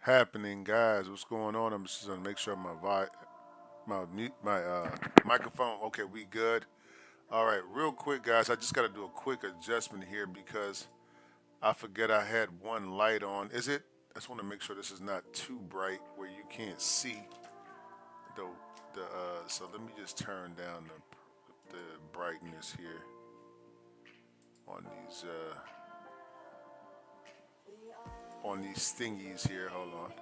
happening, guys? What's going on? I'm just gonna make sure my microphone. Okay, we good. All right, real quick, guys. I just got to do a quick adjustment here because I forget I had one light on. Is it? I just want to make sure this is not too bright where you can't see the So let me just turn down the brightness here on these thingies here. Hold on.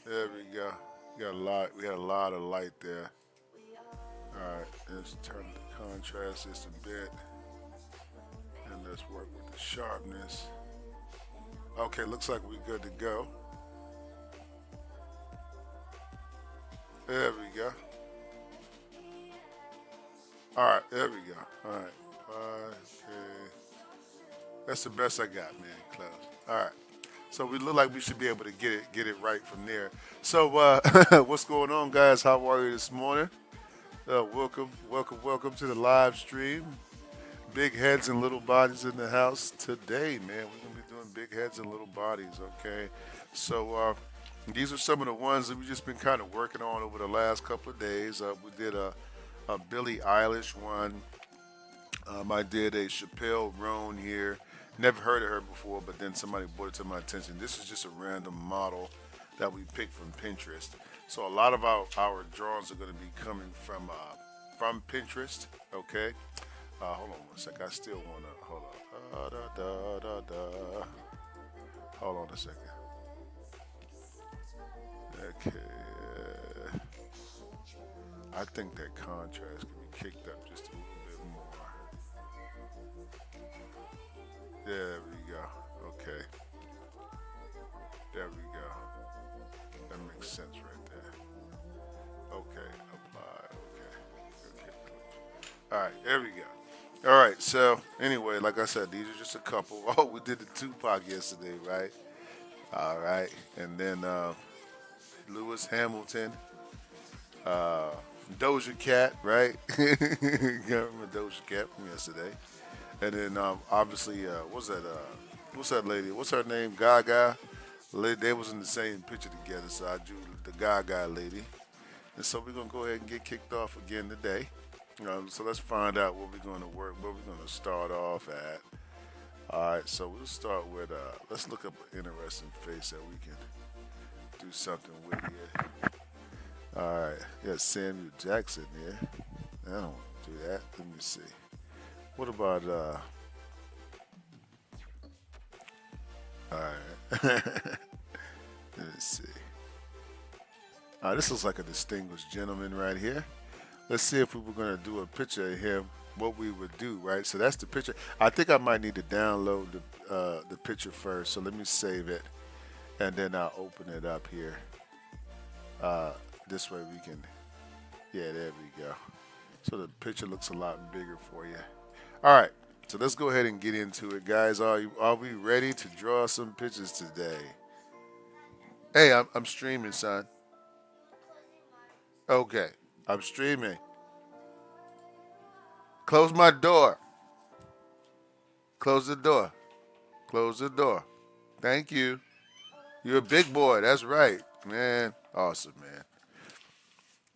There we go. Got a lot. We had a lot of light there. All right, let's turn the contrast just a bit, and let's work with the sharpness. Okay, looks like we're good to go. There we go. All right, there we go. All right, okay. That's the best I got, man. Close. All right. So we look like we should be able to get it right from there. So what's going on, guys? How are you this morning? Welcome to the live stream. Big heads and little bodies in the house today, man. We're gonna be doing big heads and little bodies, okay? So these are some of the ones that we've just been kind of working on over the last couple of days. We did a Billie Eilish one. I did a Chappelle Roan here. Never heard of her before, but then somebody brought it to my attention. This is just a random model that we picked from Pinterest. So a lot of our drawings are going to be coming from Pinterest. Okay. Hold on one sec. I still want to hold on. Hold on a second. Okay. I think that contrast can be kicked up just a little bit more. There we go. Okay. There we go. That makes sense right there. Okay. Apply. Okay. Okay. All right. There we go. All right. So anyway, like I said, these are just a couple. Oh, we did the Tupac yesterday, right? All right. And then Lewis Hamilton, uh, Doja Cat, right? You remember Doja Cat from yesterday. And then obviously, what's that lady? What's her name? Gaga. They was in the same picture together, so I drew the Gaga lady. And so we're gonna go ahead and get kicked off again today. So let's find out what we're gonna work, what we're gonna start off at. All right, so we'll start with let's look up an interesting face that we can do something with here. All right, yeah, Samuel Jackson here. I don't want to do that. Let me see. What about All right. Let's see. This looks like a distinguished gentleman right here. Let's see if we were going to do a picture of him, what we would do, right? So that's the picture. I think I might need to download the picture first. So let me save it, and then I'll open it up here. This way we can. Yeah, there we go. So the picture looks a lot bigger for you. All right. So let's go ahead and get into it, guys. Are we ready to draw some pictures today? Hey, I'm streaming, son. Okay, I'm streaming. Close my door. Close the door. Close the door. Thank you. You're a big boy. That's right, man. Awesome, man.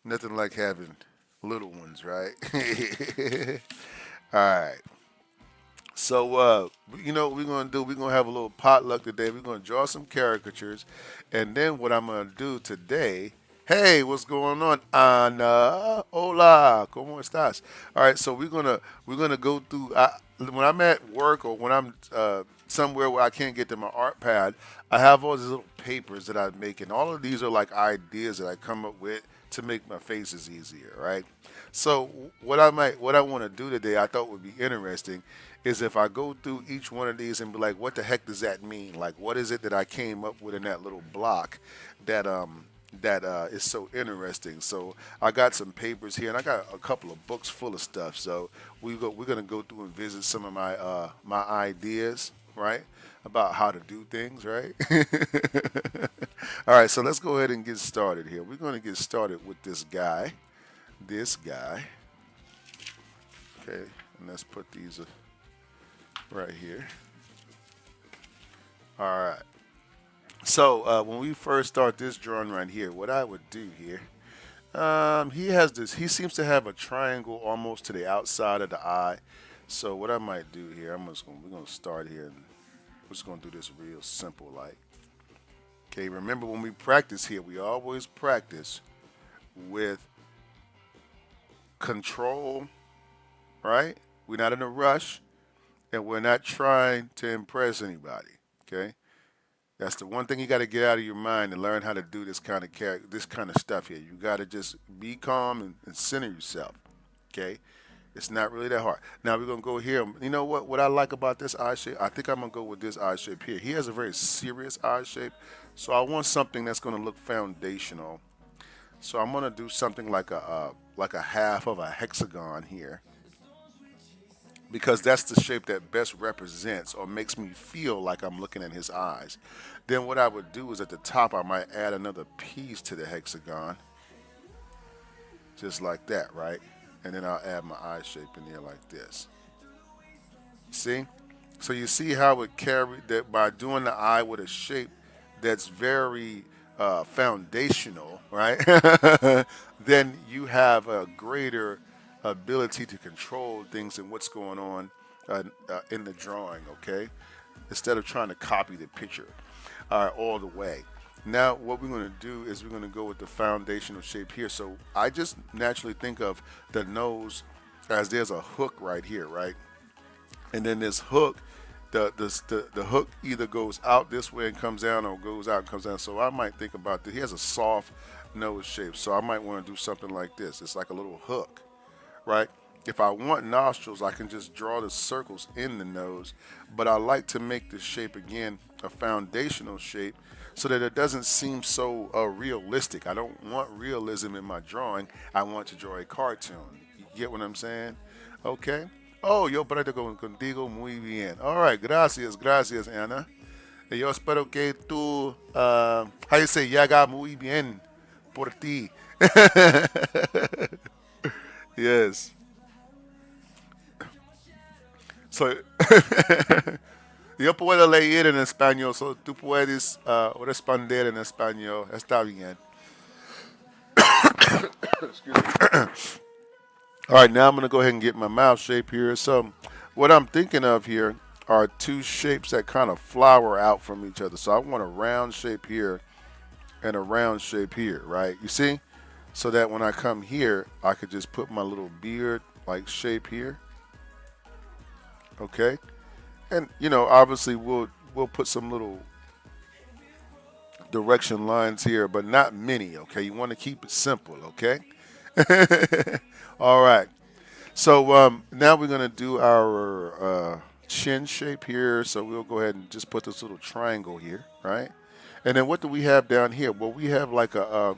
Nothing like having little ones, right? All right. So, you know what we're going to do? We're going to have a little potluck today. We're going to draw some caricatures. And then what I'm going to do today, hey, what's going on? Ana, hola, ¿cómo estás? All right, so we're gonna go through, when I'm at work or when I'm somewhere where I can't get to my art pad, I have all these little papers that I make. And all of these are like ideas that I come up with to make my faces easier, right? So what I want to do today, I thought would be interesting, is if I go through each one of these and be like, what the heck does that mean? Like, what is it that I came up with in that little block that is so interesting? So I got some papers here, and I got a couple of books full of stuff. So we're gonna go through and visit some of my ideas, right? About how to do things, right? All right, so let's go ahead and get started here. We're going to get started with this guy. This guy. Okay, and let's put these. right here. All right. So when we first start this drawing right here, what I would do here, he has this. He seems to have a triangle almost to the outside of the eye. So what I might do here, we're gonna start here, and we're just gonna do this real simple, like. Okay, remember when we practice here, we always practice with control, right? We're not in a rush, and we're not trying to impress anybody. Okay, that's the one thing you got to get out of your mind and learn how to do this kind of stuff here. You got to just be calm and center yourself. Okay, it's not really that hard. Now we're gonna go here. You know what? What I like about this eye shape, I think I'm gonna go with this eye shape here. He has a very serious eye shape, so I want something that's gonna look foundational. So I'm gonna do something like a half of a hexagon here because that's the shape that best represents or makes me feel like I'm looking at his eyes. Then what I would do is at the top I might add another piece to the hexagon, just like that, right? And then I'll add my eye shape in there like this. See? So you see how it carried that by doing the eye with a shape that's very foundational, right? Then you have a greater ability to control things and what's going on in the drawing, okay? Instead of trying to copy the picture all the way. Now, what we're going to do is we're going to go with the foundational shape here. So I just naturally think of the nose as there's a hook right here, right? And then this hook, the hook either goes out this way and comes down, or goes out and comes down. So I might think about that. He has a soft nose shape, so I might want to do something like this. It's like a little hook, right? If I want nostrils, I can just draw the circles in the nose, but I like to make the shape again a foundational shape so that it doesn't seem so realistic. I don't want realism in my drawing. I want to draw a cartoon. You get what I'm saying? Okay. Oh, yo practico contigo muy bien. All right, gracias, gracias, Ana. Yo espero que tú, how you say, ya haga muy bien por ti. Yes. So, yo puedo leer en español, so tú puedes responder en español. Está bien. All right, now I'm going to go ahead and get my mouth shape here. So, what I'm thinking of here are two shapes that kind of flower out from each other. So, I want a round shape here and a round shape here, right? You see? So that when I come here, I could just put my little beard like shape here, okay? And obviously we'll put some little direction lines here, but not many, okay? You want to keep it simple, okay? All right. So now we're gonna do our chin shape here. So we'll go ahead and just put this little triangle here, right? And then what do we have down here? Well, we have like the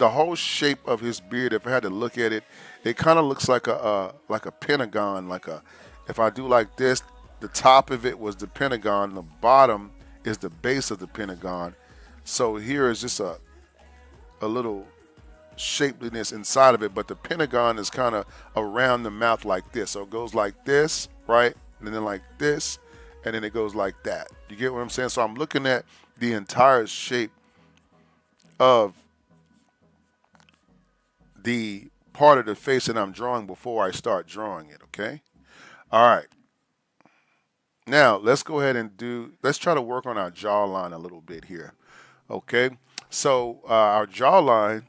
whole shape of his beard. If I had to look at it, it kind of looks like a pentagon. If I do like this, the top of it was the pentagon. The bottom is the base of the pentagon. So here is just a little shapeliness inside of it, but the pentagon is kind of around the mouth like this. So it goes like this, right? And then like this, and then it goes like that. You get what I'm saying? So I'm looking at the entire shape of the part of the face that I'm drawing before I start drawing it, okay? All right. Now, let's go ahead and let's try to work on our jawline a little bit here, okay? So our jawline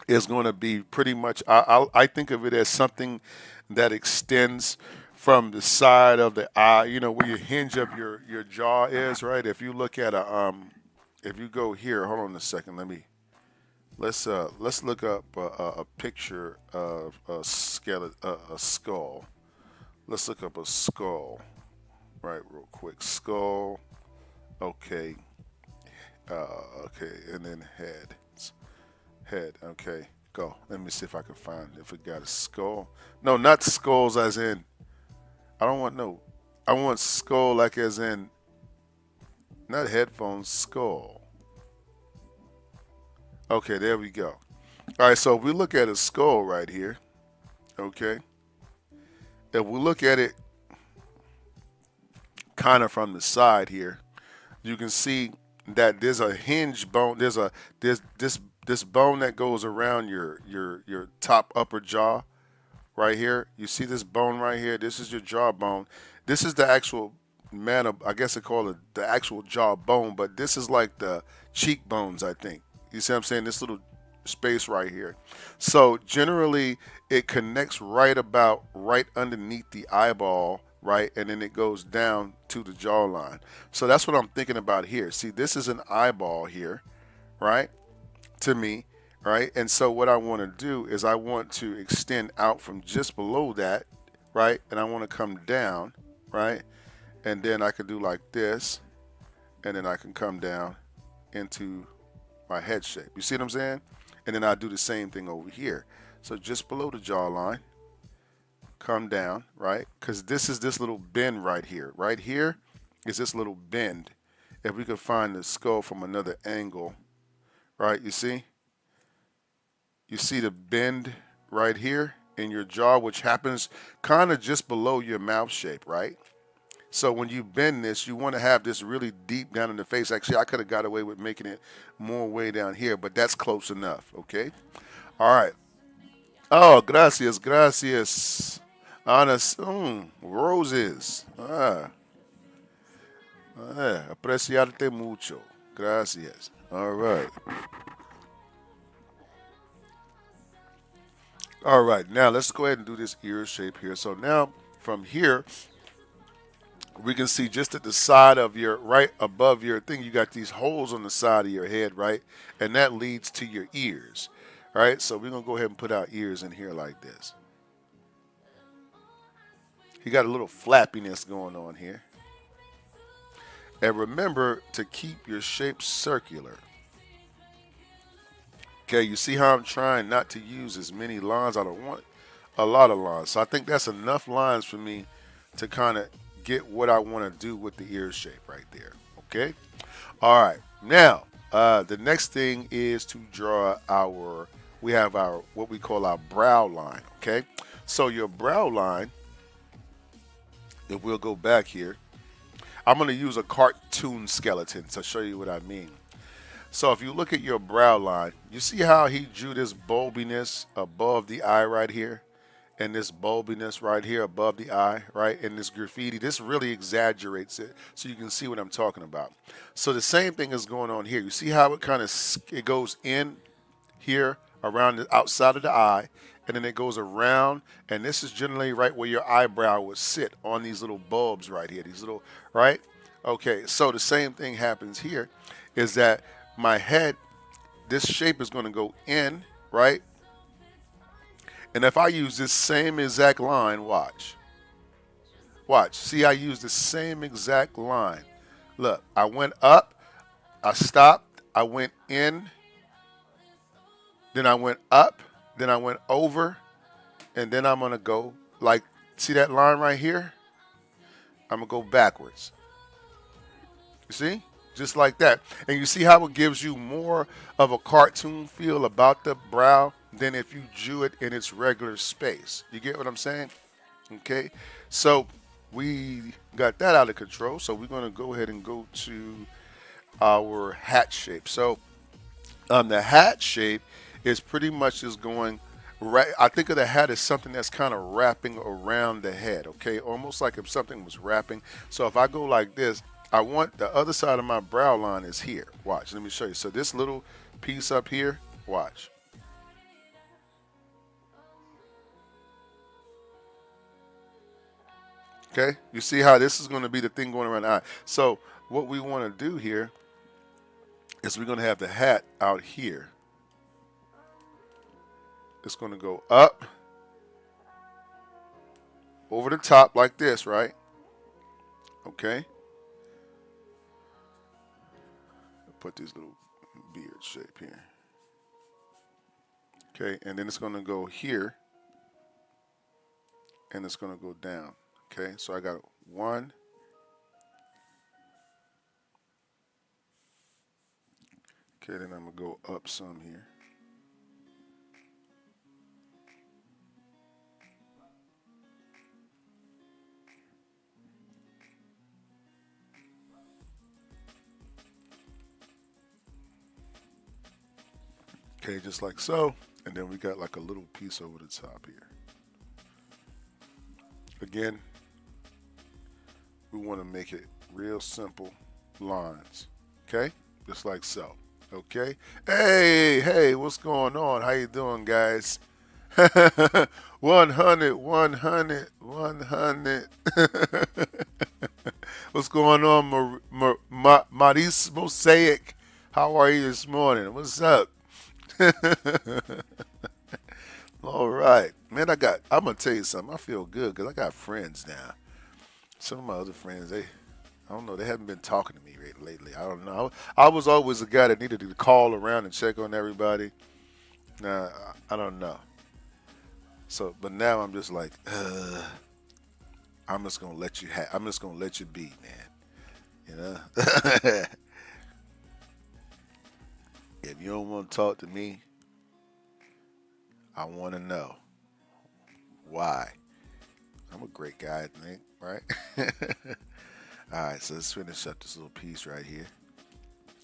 is going to be pretty much, I think of it as something that extends from the side of the eye, where your hinge of your jaw is, right? If you look at if you go here, hold on a second, let's look up a picture of a skeleton, a skull. Let's look up a skull, right, real quick. Skull, okay, okay, and then head. Head. Okay, go. Let me see if I can find if we got a skull. No, not skulls as in. I don't want no. I want skull like as in. Not headphones. Skull. Okay, there we go. All right, so if we look at a skull right here, okay. If we look at it kind of from the side here, you can see that there's a hinge bone. There's this bone that goes around your top upper jaw right here. You see this bone right here? This is your jawbone. This is the actual I guess they call it the actual jawbone, but this is like the cheekbones, I think. You see what I'm saying? This little space right here. So generally, it connects right underneath the eyeball, right, and then it goes down to the jawline. So that's what I'm thinking about here. See, this is an eyeball here, right? To me, right? And so what I want to do is I want to extend out from just below that, right? And I want to come down, right? And then I can do like this, and then I can come down into my head shape. You see what I'm saying? And then I do the same thing over here. So just below the jawline, come down, right? Because this is this little bend right here. Right here is this little bend. If we could find the skull from another angle, right? You see? You see the bend right here in your jaw, which happens kind of just below your mouth shape, right? So when you bend this, you want to have this really deep down in the face. Actually, I could have got away with making it more way down here, but that's close enough, okay? All right. Oh, gracias, gracias. Roses. Apreciarte mucho. Gracias. All right. All right, now let's go ahead and do this ear shape here. So now from here, we can see just at the side of your, right above your thing, you got these holes on the side of your head, right? And that leads to your ears, right? So we're going to go ahead and put our ears in here like this. You got a little flappiness going on here. And remember to keep your shape circular. Okay, you see how I'm trying not to use as many lines? I don't want a lot of lines. So I think that's enough lines for me to kind of get what I want to do with the ear shape right there. Okay? All right. Now, the next thing is to draw we have our, what we call our brow line. Okay? So your brow line, if we'll go back here, I'm going to use a cartoon skeleton to show you what I mean. So if you look at your brow line, you see how he drew this bulbiness above the eye right here? And this bulbiness right here above the eye, right? And this graffiti, this really exaggerates it so you can see what I'm talking about. So the same thing is going on here. You see how it kind of, it goes in here around the outside of the eye, and then it goes around, and this is generally right where your eyebrow would sit on these little bulbs right here, these little, right? Okay, so the same thing happens here is that my head, this shape is going to go in, right? And if I use this same exact line, watch. Watch. See, I use the same exact line. Look, I went up, I stopped, I went in, then I went up, then I went over, and then I'm going to go, like, see that line right here? I'm going to go backwards. You see? Just like that. And you see how it gives you more of a cartoon feel about the brow than if you drew it in its regular space. You get what I'm saying? Okay. So we got that out of control. So we're going to go ahead and go to our hat shape. So the hat shape is pretty much just going right. I think of the hat as something that's kind of wrapping around the head. Okay. Almost like if something was wrapping. So if I go like this, I want the other side of my brow line is here. Watch, let me show you. So this little piece up here, watch. Okay, you see how this is going to be the thing going around the eye. So what we want to do here is we're going to have the hat out here. It's going to go up over the top like this, right? Okay. Put this little beard shape here. Okay, and then it's going to go here, and it's going to go down. Okay, so I got one. Okay, then I'm going to go up some here. Okay, just like so. And then we got like a little piece over the top here. Again, we want to make it real simple lines. Okay, just like so. Okay. Hey, hey, what's going on? How you doing, guys? 100, 100, 100. What's going on, Maurice Mosaic? How are you this morning? What's up? All right, man. I'm gonna tell you something. I feel good because I got friends now. Some of my other friends, I don't know, they haven't been talking to me lately. I don't know. I was always a guy that needed to call around and check on everybody. Now, I don't know. So, but now I'm just like, I'm just gonna let you I'm just gonna let you be, man. You know, if you don't want to talk to me, I want to know why. I'm a great guy, I think, right? All right, so let's finish up this little piece right here.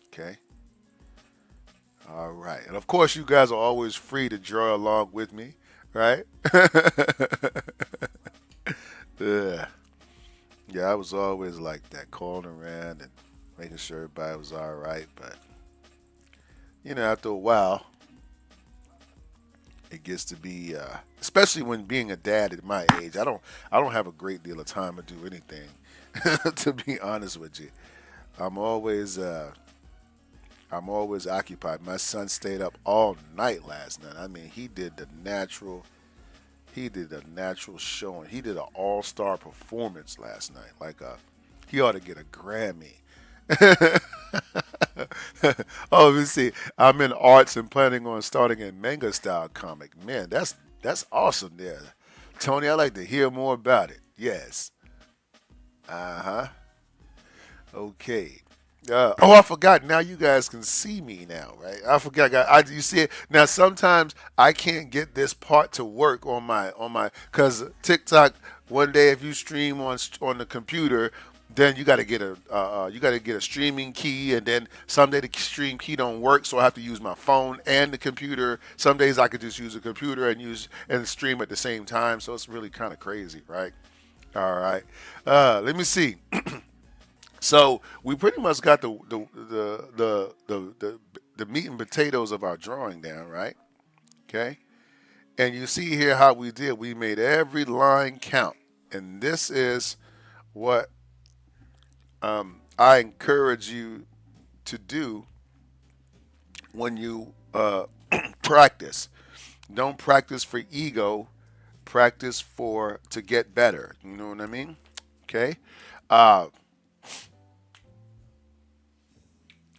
Okay. All right, and of course, you guys are always free to draw along with me, right? Yeah. Yeah, I was always like that, calling around and making sure everybody was all right. But after a while, it gets to be, especially when being a dad at my age, I don't have a great deal of time to do anything. To be honest with you, I'm always, uh, I'm always occupied. My son stayed up all night last night. I mean, he did a natural showing. He did an all-star performance last night. He ought to get a Grammy. Oh, let me see. I'm in arts and planning on starting a manga style comic. Man, that's awesome there. Tony, I'd like to hear more about it. Yes. Uh-huh. Okay. Oh, I forgot. Now you guys can see me now, right? I forgot. You see it now. Sometimes I can't get this part to work on my because TikTok. One day, if you stream on the computer, then you got to get a streaming key, and then someday the stream key don't work, so I have to use my phone and the computer. Some days I could just use the computer and stream at the same time. So it's really kind of crazy, right? All right. Let me see. So we pretty much got the meat and potatoes of our drawing down, right? Okay. And you see here how we did. We made every line count, and this is what I encourage you to do when you practice. Don't practice for ego. Practice for to get better. You know what I mean? Okay. Uh,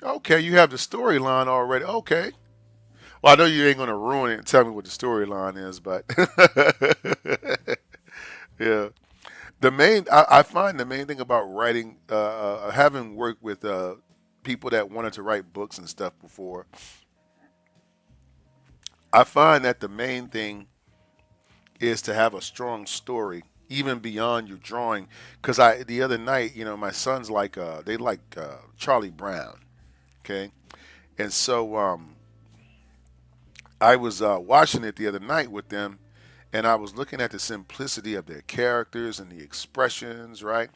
okay. You have the storyline already. Okay. Well, I know you ain't gonna ruin it and tell me what the storyline is, but yeah. I find the main thing about writing, having worked with people that wanted to write books and stuff before, I find that the main thing is to have a strong story, even beyond your drawing. Because the other night, my sons they like Charlie Brown, okay, and so I was watching it the other night with them, and I was looking at the simplicity of their characters and the expressions, right?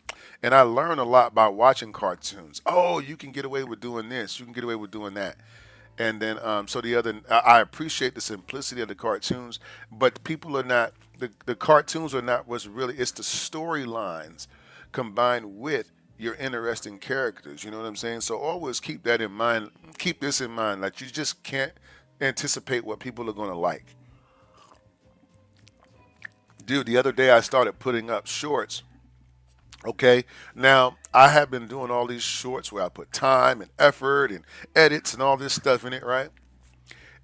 And I learned a lot by watching cartoons. Oh, you can get away with doing this. You can get away with doing that. And then, so I appreciate the simplicity of the cartoons, but people are not, the cartoons are not what's really, it's the storylines combined with your interesting characters. You know what I'm saying? So always keep that in mind. Keep this in mind. Like, you just can't anticipate what people are going to like. Dude, the other day I started putting up shorts. Okay, now I have been doing all these shorts where I put time and effort and edits and all this stuff in it, right?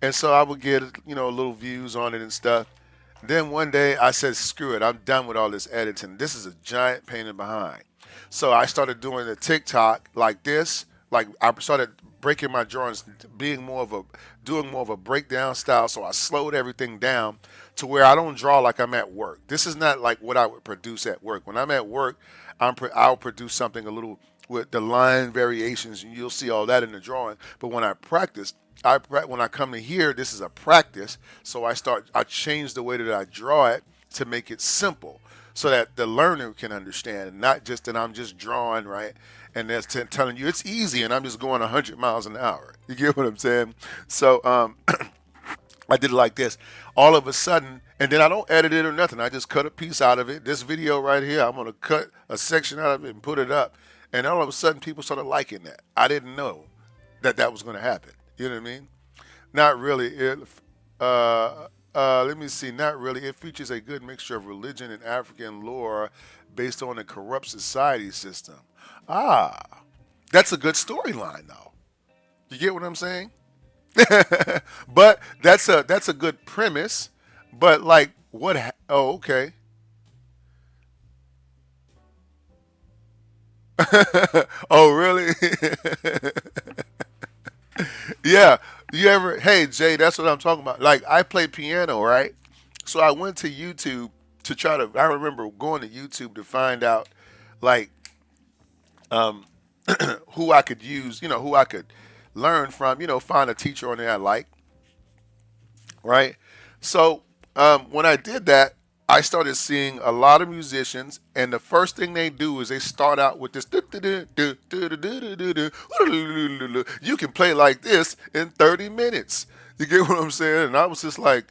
And so I would get little views on it and stuff. Then one day I said, screw it, I'm done with all this editing. This is a giant pain in the behind. So I started doing the TikTok like this. Like, I started breaking my drawings, doing more of a breakdown style. So I slowed everything down to where I don't draw like I'm at work. This is not like what I would produce at work. When I'm at work, I'll produce something a little with the line variations, and you'll see all that in the drawing. But when I practice, when I come to here, this is a practice. So I change the way that I draw it to make it simple, so that the learner can understand, not just that I'm just drawing right, and that's telling you it's easy, and I'm just going 100 miles an hour. You get what I'm saying? So I did it like this. All of a sudden, and then I don't edit it or nothing. I just cut a piece out of it. This video right here, I'm gonna cut a section out of it and put it up. And all of a sudden, people started liking that. I didn't know that that was gonna happen. You know what I mean? Not really. Let me see. Not really. It features a good mixture of religion and African lore based on a corrupt society system. Ah, that's a good storyline, though. You get what I'm saying? But that's a good premise. But like, what? Oh, okay. Oh, really? Yeah. You ever? Hey, Jay, that's what I'm talking about. Like, I play piano, right? So I went to YouTube to try to. I remember going to YouTube to find out, like, who I could use. Who I could learn from. Find a teacher on there I like, right? So when I did that, I started seeing a lot of musicians, and the first thing they do is they start out with this. You can play like this in 30 minutes. You get what I'm saying? And I was just like,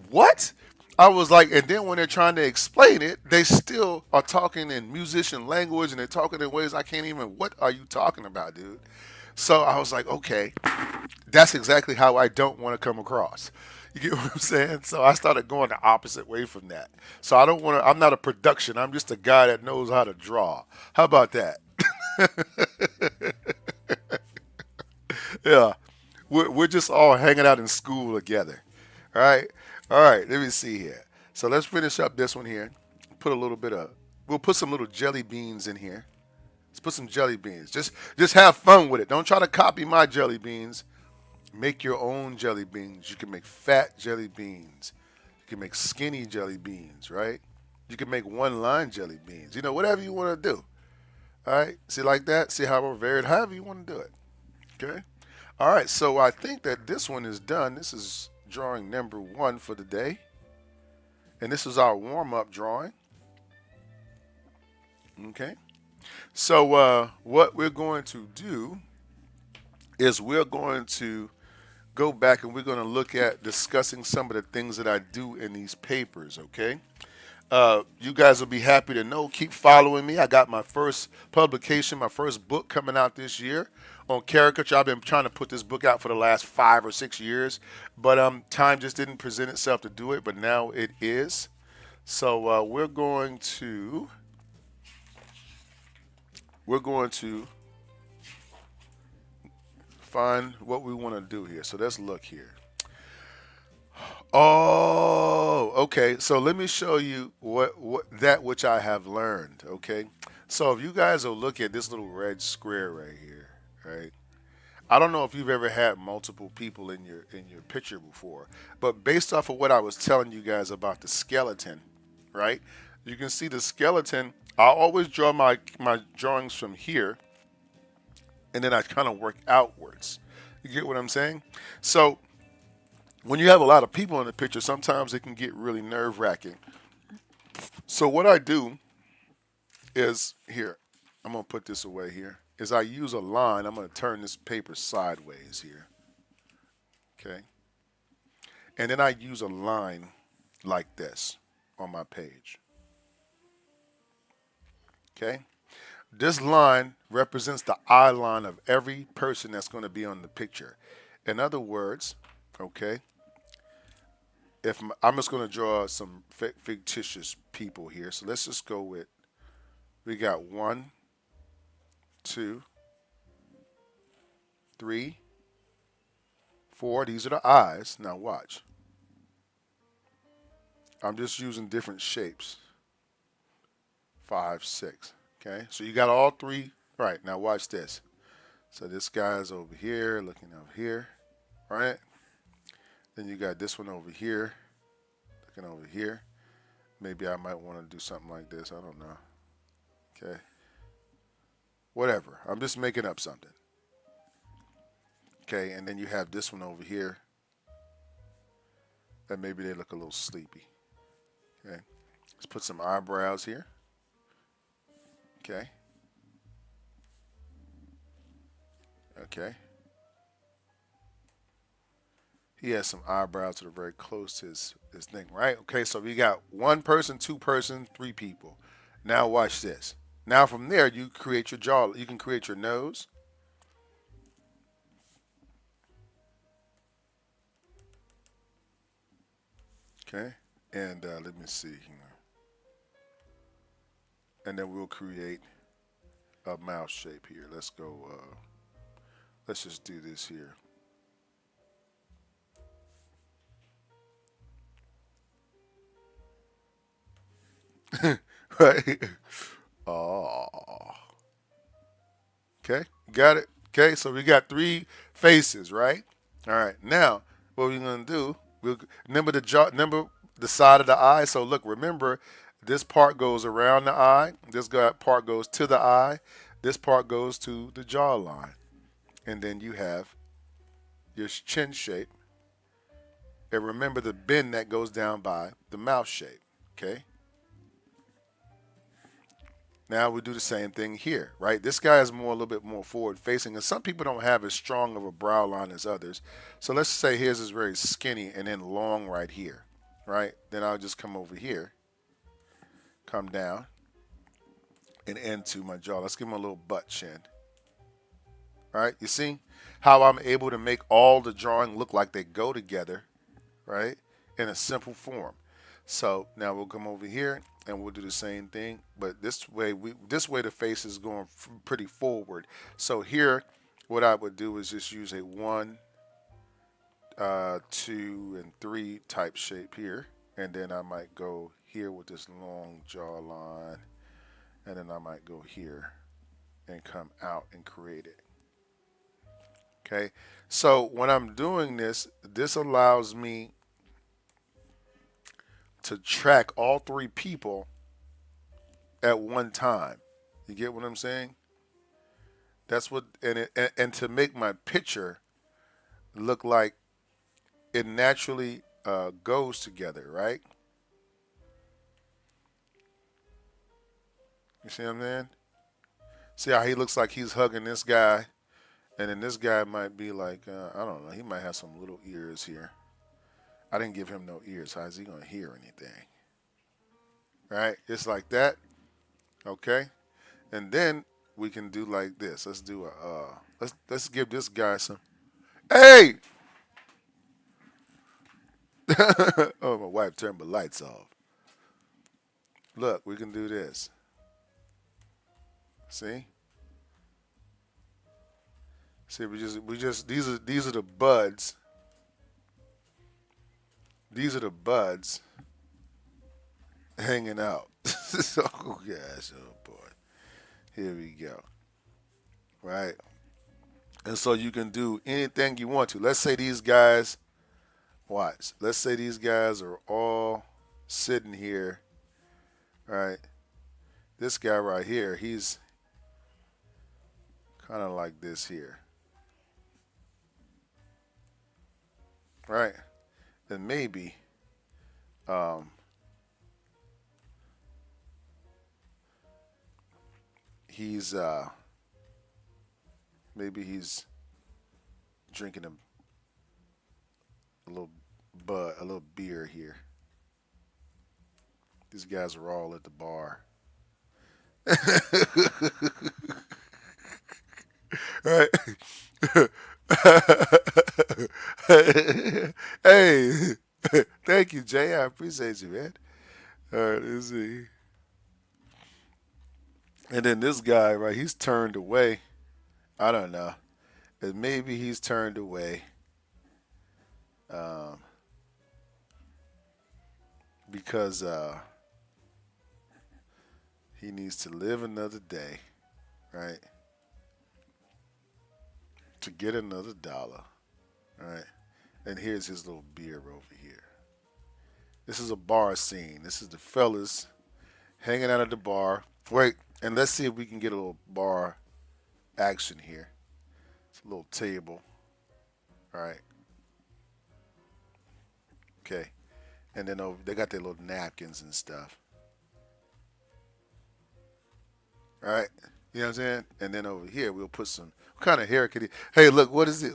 what? I was like, and then when they're trying to explain it, they still are talking in musician language, and they're talking in ways I can't even. What are you talking about, dude? So I was like, okay, that's exactly how I don't want to come across. You get what I'm saying? So I started going the opposite way from that. So I don't want to. I'm not a production. I'm just a guy that knows how to draw. How about that? Yeah, we're just all hanging out in school together. All right, all right. Let me see here. So let's finish up this one here. Put a little bit of. We'll put some little jelly beans in here. Let's put some jelly beans. Just have fun with it. Don't try to copy my jelly beans. Make your own jelly beans. You can make fat jelly beans. You can make skinny jelly beans, right? You can make one line jelly beans. Whatever you want to do. All right? See, like that? See how we're varied? However you want to do it. Okay? All right, so I think that this one is done. This is drawing number 1 for the day. And this is our warm up drawing. Okay? So, what we're going to do is we're going to go back and we're going to look at discussing some of the things that I do in these papers, okay? You guys will be happy to know. Keep following me. I got my first publication, my first book coming out this year on caricature. I've been trying to put this book out for the last 5 or 6 years, but time just didn't present itself to do it, but now it is. So we're going to find what we want to do here. So let's look here. Oh, okay. So let me show you what that which I have learned. Okay. So if you guys will look at this little red square right here, right? I don't know if you've ever had multiple people in your picture before, but based off of what I was telling you guys about the skeleton, right? You can see the skeleton. I always draw my drawings from here, and then I kind of work outwards. You get what I'm saying? So when you have a lot of people in the picture, sometimes it can get really nerve wracking. So what I do is here, I'm gonna put this away here. Is I use a line. I'm gonna turn this paper sideways here. Okay. And then I use a line like this on my page. Okay. This line represents the eye line of every person that's going to be on the picture. In other words, okay, if I'm just going to draw some fictitious people here. So let's just go with, we got 1, 2, 3, 4. These are the eyes. Now watch. I'm just using different shapes. 5, 6. Okay, so you got all 3. Right, now watch this. So this guy's over here, looking over here, right? Then you got this one over here, looking over here. Maybe I might want to do something like this. I don't know. Okay. whatever. I'm just making up something. Okay, and then you have this one over here that maybe they look a little sleepy. Okay, let's put some eyebrows here. Okay, okay. He has some eyebrows that are very close to his thing, right? Okay, so we got one person, two person, three people. Now watch this. Now from there, you create your jaw. You can create your nose. Okay, and let me see here. And then we'll create a mouth shape here. Let's go. Let's just do this here. Right. Oh. Okay, got it. Okay, so we got three faces, right? All right. Now, what we're gonna do? We'll remember the jaw. Remember the side of the eye. So look, remember this part goes around the eye. Part goes to the eye. This part goes to the jawline, and then you have your chin shape. And remember the bend that goes down by the mouth shape. Okay. Now we do the same thing here, right? This guy is more a little bit more forward facing, and some people don't have as strong of a brow line as others. So let's say his is very skinny and then long right here, right? Then I'll just come over here, come down, and into my jaw. Let's give him a little butt chin, right? You see how I'm able to make all the drawing look like they go together, right? In a simple form. So now we'll come over here and we'll do the same thing, but this way the face is going pretty forward. So here, what I would do is just use a one, two, and three type shape here, and then I might go here with this long jawline, and then I might go here and come out and create it. Okay, so when I'm doing this, this allows me to track all three people at one time. You get what I'm saying? That's what and to make my picture look like it naturally goes together, right? You see what I'm saying? See how he looks like he's hugging this guy, and then this guy might be like, I don't know, he might have some little ears here. I didn't give him no ears. How is he gonna hear anything? Right? It's like that. Okay. And then we can do like this. Let's do a let's give this guy some. Hey! Oh, my wife turned the lights off. Look, we can do this. See? See, we just these are the buds. These are the buds hanging out. So gosh, oh boy. Here we go. Right? And so you can do anything you want to. Let's say these guys watch. Let's say these guys are all sitting here, right? This guy right here, he's kind of like this here, right? Then maybe um, he's maybe he's drinking a little a little beer here. These guys are all at the bar. Right? Hey, thank you, Jay. I appreciate you, man. All right, let's see. And then this guy, right? He's turned away. I don't know. And maybe he's turned away um, because he needs to live another day, right? To get another dollar, right? And here's his little beer over here. This is a bar scene. This is the fellas hanging out at the bar. Wait, and let's see if we can get a little bar. action here. It's a little table. All right. Okay. And then over, they got their little napkins and stuff. All right. You know what I'm saying? And then over here, we'll put some. What kind of hair could he? Hey, look, what is it?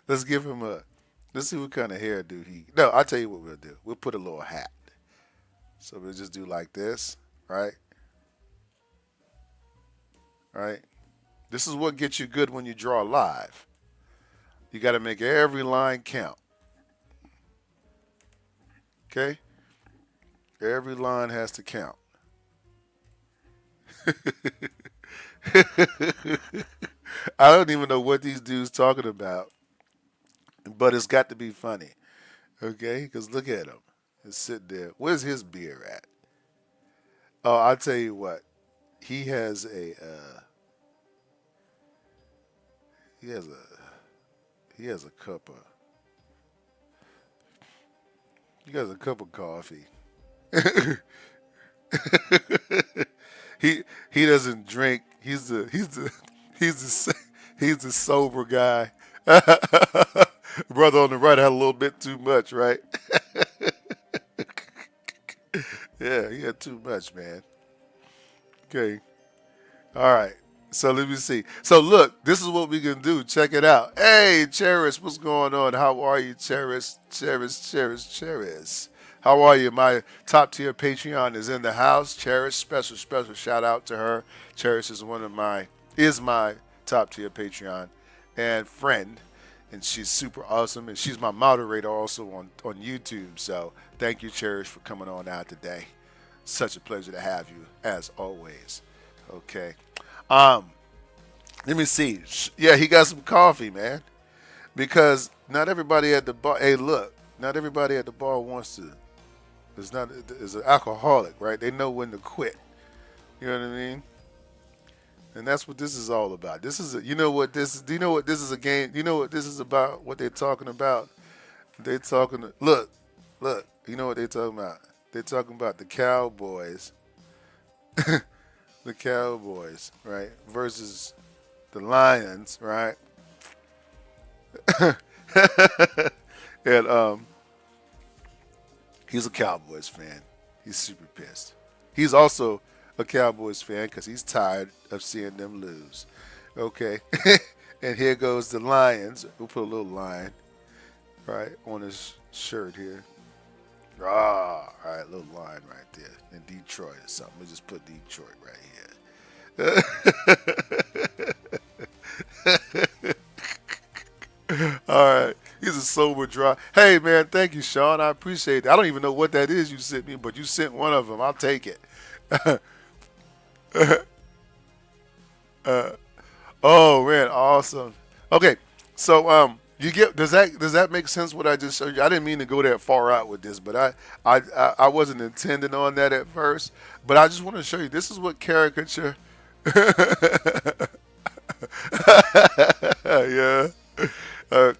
Let's give him a. Let's see what kind of hair do he. No, I'll tell you what we'll do. We'll put a little hat. So we'll just do like this, right? Right? This is what gets you good when you draw live. You got to make every line count. Okay? Every line has to count. I don't even know what these dudes talking about, but it's got to be funny. Okay? Because look at him. He's sitting there. Where's his beer at? Oh, I'll tell you what. He has a he has a he has a cup of he has a cup of coffee. He doesn't drink. He's the sober guy. Brother on the right had a little bit too much, right? Yeah, he had too much, man. Okay. All right. So let me see. So look, this is what we can do. Check it out. Hey, Cherish, what's going on? How are you, Cherish? Cherish. How are you? My top tier Patreon is in the house. Cherish, special shout out to her. Cherish is my top tier Patreon and friend, and she's super awesome. And she's my moderator also on YouTube. So thank you, Cherish, for coming on out today. Such a pleasure to have you as always. Okay. Um, Let me see. Yeah, he got some coffee, man. Because not everybody at the bar. Hey, look, not everybody at the bar wants to. It's not. Is an alcoholic, right? They know when to quit. You know what I mean? And that's what this is all about. This is. You know what this? Do you know what this is a game? You know what this is about? What they're talking about? They talking. Look. You know what they're talking about? They're talking about the Cowboys. The Cowboys, right? Versus the Lions, right? And he's a Cowboys fan. He's super pissed. He's also a Cowboys fan because he's tired of seeing them lose. Okay. And here goes the Lions. We'll put a little lion, right, on his shirt here. Ah, all right, little line right there. In Detroit or something. We just put Detroit right here. All right. He's a sober draw. Hey, man, thank you, Sean. I appreciate it. I don't even know what that is you sent me, but you sent one of them. I'll take it. Oh, man, awesome. Okay, so you get does that make sense what I just showed you? I didn't mean to go that far out with this, but I wasn't intending on that at first. But I just want to show you this is what caricature. Yeah. Uh,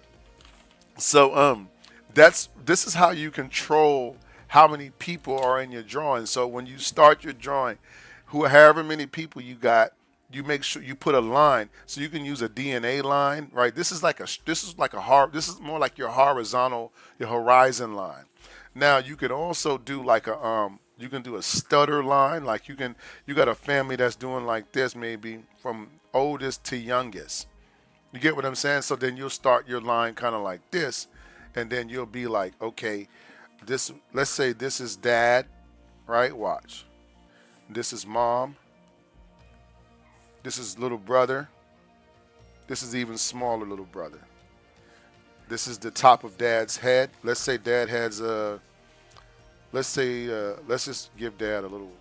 So this is how you control how many people are in your drawing. So when you start your drawing, however many people you got, you make sure you put a line. So you can use a DNA line, right? This is more like your horizon line. Now you can also do like a you can do a stutter line, like you got a family that's doing like this maybe from oldest to youngest. You get what I'm saying? So then you'll start your line kind of like this, and then you'll be like, okay, this. Let's say this is dad, right? Watch. This is mom. This is little brother. This is even smaller little brother. This is the top of dad's head. Let's say dad has a. Let's just give dad a little.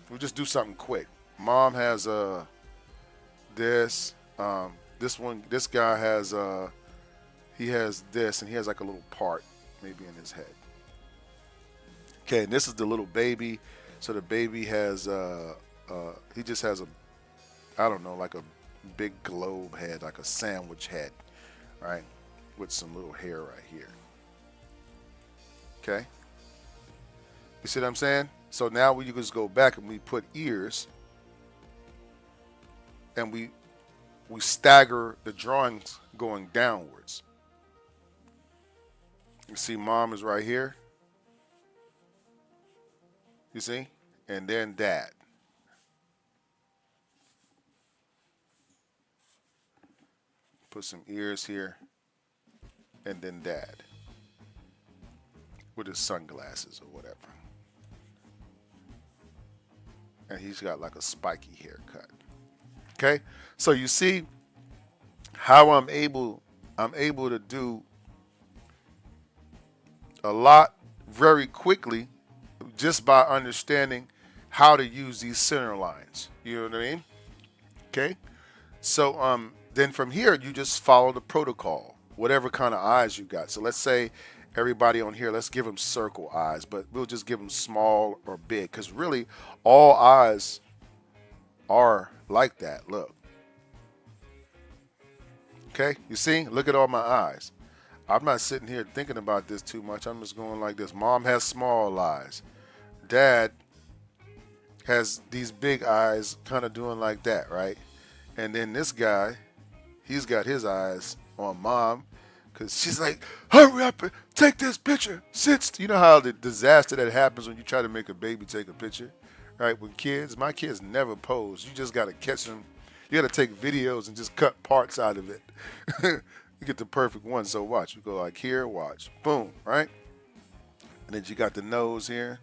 We'll just do something quick. Mom has this. This guy has he has this, and he has like a little part maybe in his head. Okay, and this is the little baby. So the baby has he just has a, I don't know, like a big globe head, like a sandwich head, right, with some little hair right here. Okay, you see what I'm saying? So now we just go back and we put ears, and we we stagger the drawings going downwards. You see, mom is right here. You see, and then dad. Put some ears here, and then dad with his sunglasses or whatever. And he's got like a spiky haircut. Okay, so you see how I'm able to do a lot very quickly just by understanding how to use these center lines. You know what I mean? Okay. So then from here you just follow the protocol, whatever kind of eyes you got. So let's say everybody on here, let's give them circle eyes, but we'll just give them small or big because really all eyes are like that. Look. Okay, you see? Look at all my eyes. I'm not sitting here thinking about this too much. I'm just going like this. Mom has small eyes. Dad has these big eyes, kind of doing like that, right? And then this guy, he's got his eyes on mom because she's like, hurry up and take this picture. You know how the disaster that happens when you try to make a baby take a picture, right? With kids, my kids never pose. You just got to catch them. You got to take videos and just cut parts out of it. You get the perfect one. So watch. You go like here, watch. Boom, right? And then you got the nose here.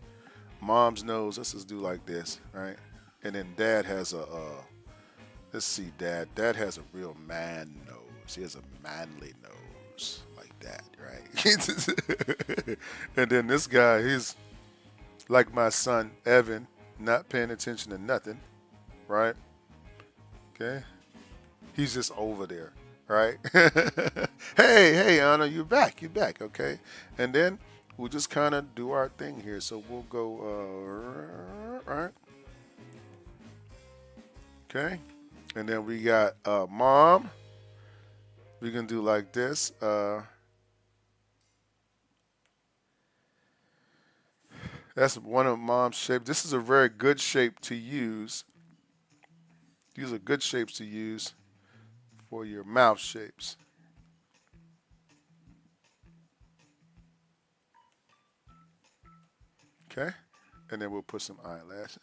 Mom's nose. Let's just do like this, right? And then dad has let's see, dad has a real man nose. He has a manly nose like that, right? And then this guy, he's like my son Evan, not paying attention to nothing, right? Okay, he's just over there, right? Hey, Anna, you're back, okay? And then we'll just kind of do our thing here. So we'll go, right? Okay, and then we got mom. We can do like this. That's one of mom's shapes. This is a very good shape to use. These are good shapes to use for your mouth shapes. Okay, and then we'll put some eyelashes.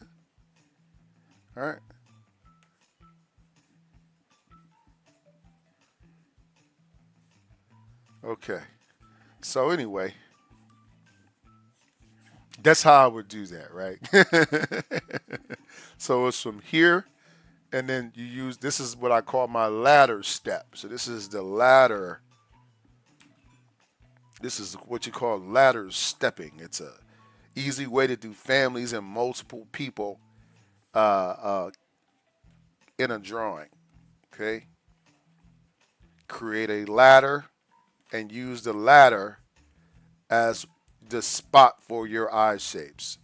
All right. Okay. So anyway, that's how I would do that, right? So it's from here, and then you use this is what I call my ladder step. So this is the ladder. This is what you call ladder stepping. It's a easy way to do families and multiple people uh, uh, in a drawing. Okay, create a ladder and use the ladder as the spot for your eye shapes.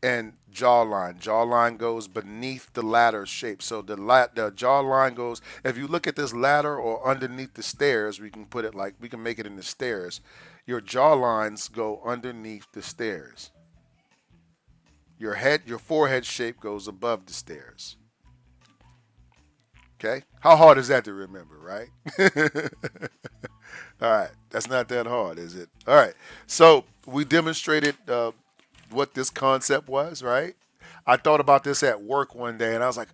And jawline. Jawline goes beneath the ladder shape. So the jawline goes. If you look at this ladder or underneath the stairs, we can put it like we can make it in the stairs. Your jawlines go underneath the stairs. Your forehead shape goes above the stairs. Okay, how hard is that to remember, right? All right, that's not that hard, is it? All right, so we demonstrated what this concept was, right? I thought about this at work one day, and I was like,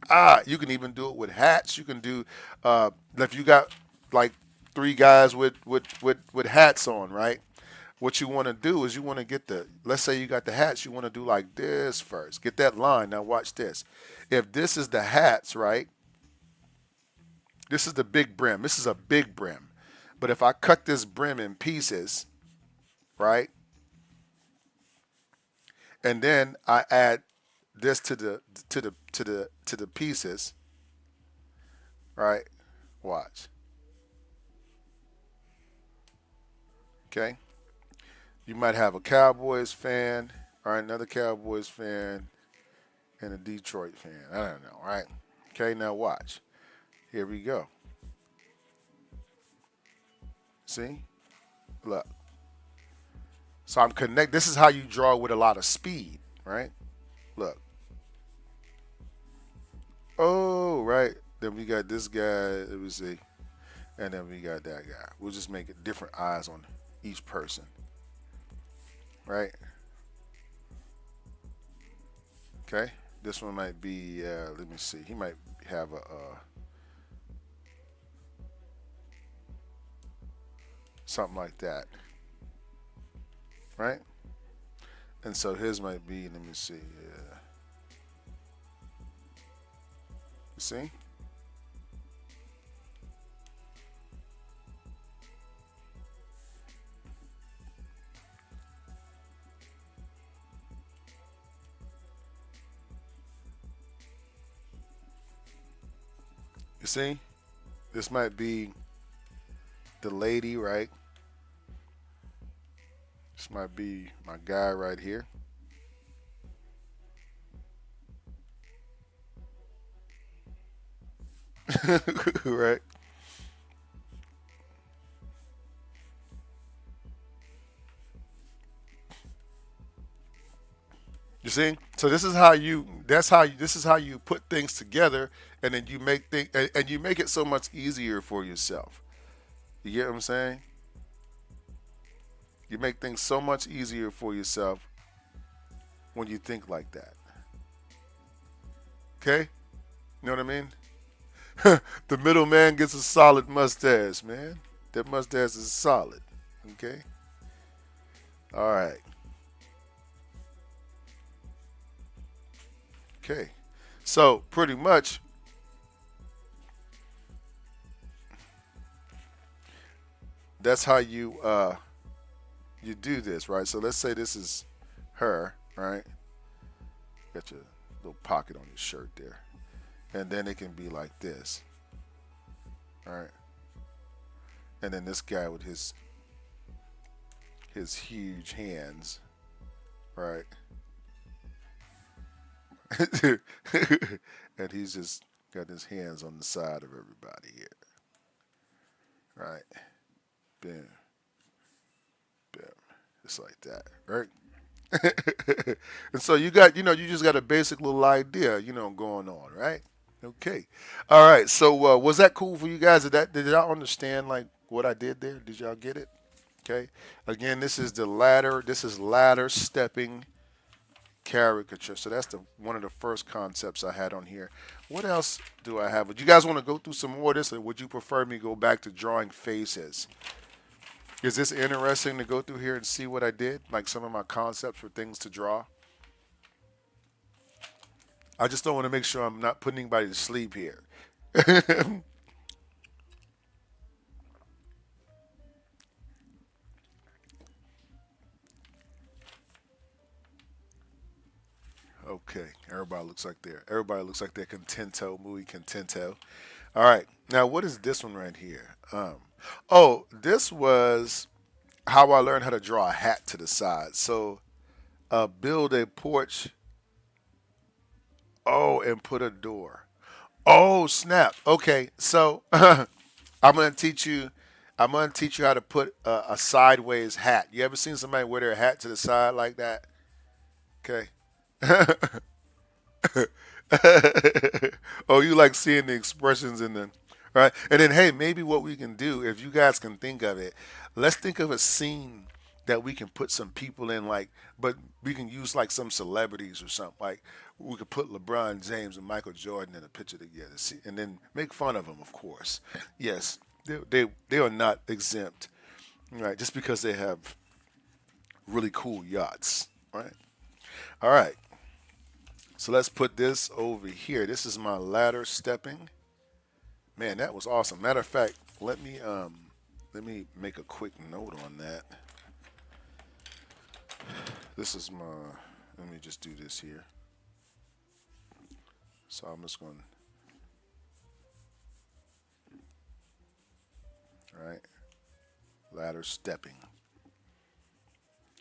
you can even do it with hats. You can do if you got like three guys with hats on, right? What you want to do is you want to get let's say you got the hats, you want to do like this first. Get that line. Now watch this. If this is the hats, right? This is the big brim. This is a big brim. But if I cut this brim in pieces, right? And then I add this to the pieces, right? Watch. Okay. You might have a Cowboys fan, or another Cowboys fan, and a Detroit fan. I don't know, right? Okay, now watch. Here we go. See? Look. So I'm connect. This is how you draw with a lot of speed, right? Look. Oh, right. Then we got this guy. Let me see. And then we got that guy. We'll just make it different eyes on each person, right? Okay. This one might be. Let me see. He might have a something like that, right? And so his might be. Let me see. You see? You see? This might be the lady, right? This might be my guy right here. Right? You see? So this is how you. That's how you. This is how you put things together, and then you make things, and you make it so much easier for yourself. You get what I'm saying? You make things so much easier for yourself when you think like that. Okay? You know what I mean? The middleman gets a solid mustache, man. That mustache is solid. Okay? All right. Okay. So pretty much that's how you do this, right? So let's say this is her, right? Got your little pocket on your shirt there. And then it can be like this, right? And then this guy with his huge hands, right? And he's just got his hands on the side of everybody here, right? Bam, bam, just like that, right? And so you got, you just got a basic little idea, going on, right? Okay, all right. So was that cool for you guys? Did y'all understand like what I did there? Did y'all get it? Okay. Again, this is the ladder. This is ladder stepping caricature. So that's the one of the first concepts I had on here. What else do I have? Would you guys want to go through some more of this, or would you prefer me go back to drawing faces? Is this interesting to go through here and see what I did? Like some of my concepts for things to draw? I just don't want to make sure I'm not putting anybody to sleep here. Okay, everybody looks like they're contento, muy contento. All right, now what is this one right here? Oh, this was how I learned how to draw a hat to the side. So, build a porch. Oh, and put a door. Oh, snap. Okay, so I'm gonna teach you. I'm gonna teach you how to put a sideways hat. You ever seen somebody wear their hat to the side like that? Okay. Oh, you like seeing the expressions in them, right? And then, hey, maybe what we can do, if you guys can think of it, let's think of a scene that we can put some people in, like, but we can use like some celebrities or something. Like, we could put LeBron James and Michael Jordan in a picture together, see, and then make fun of them, of course. Yes, they are not exempt, right? Just because they have really cool yachts, right? All right. So let's put this over here. This is my ladder stepping. Man, that was awesome. Matter of fact, let me make a quick note on that. This is my let me just do this here. So I'm just going right ladder stepping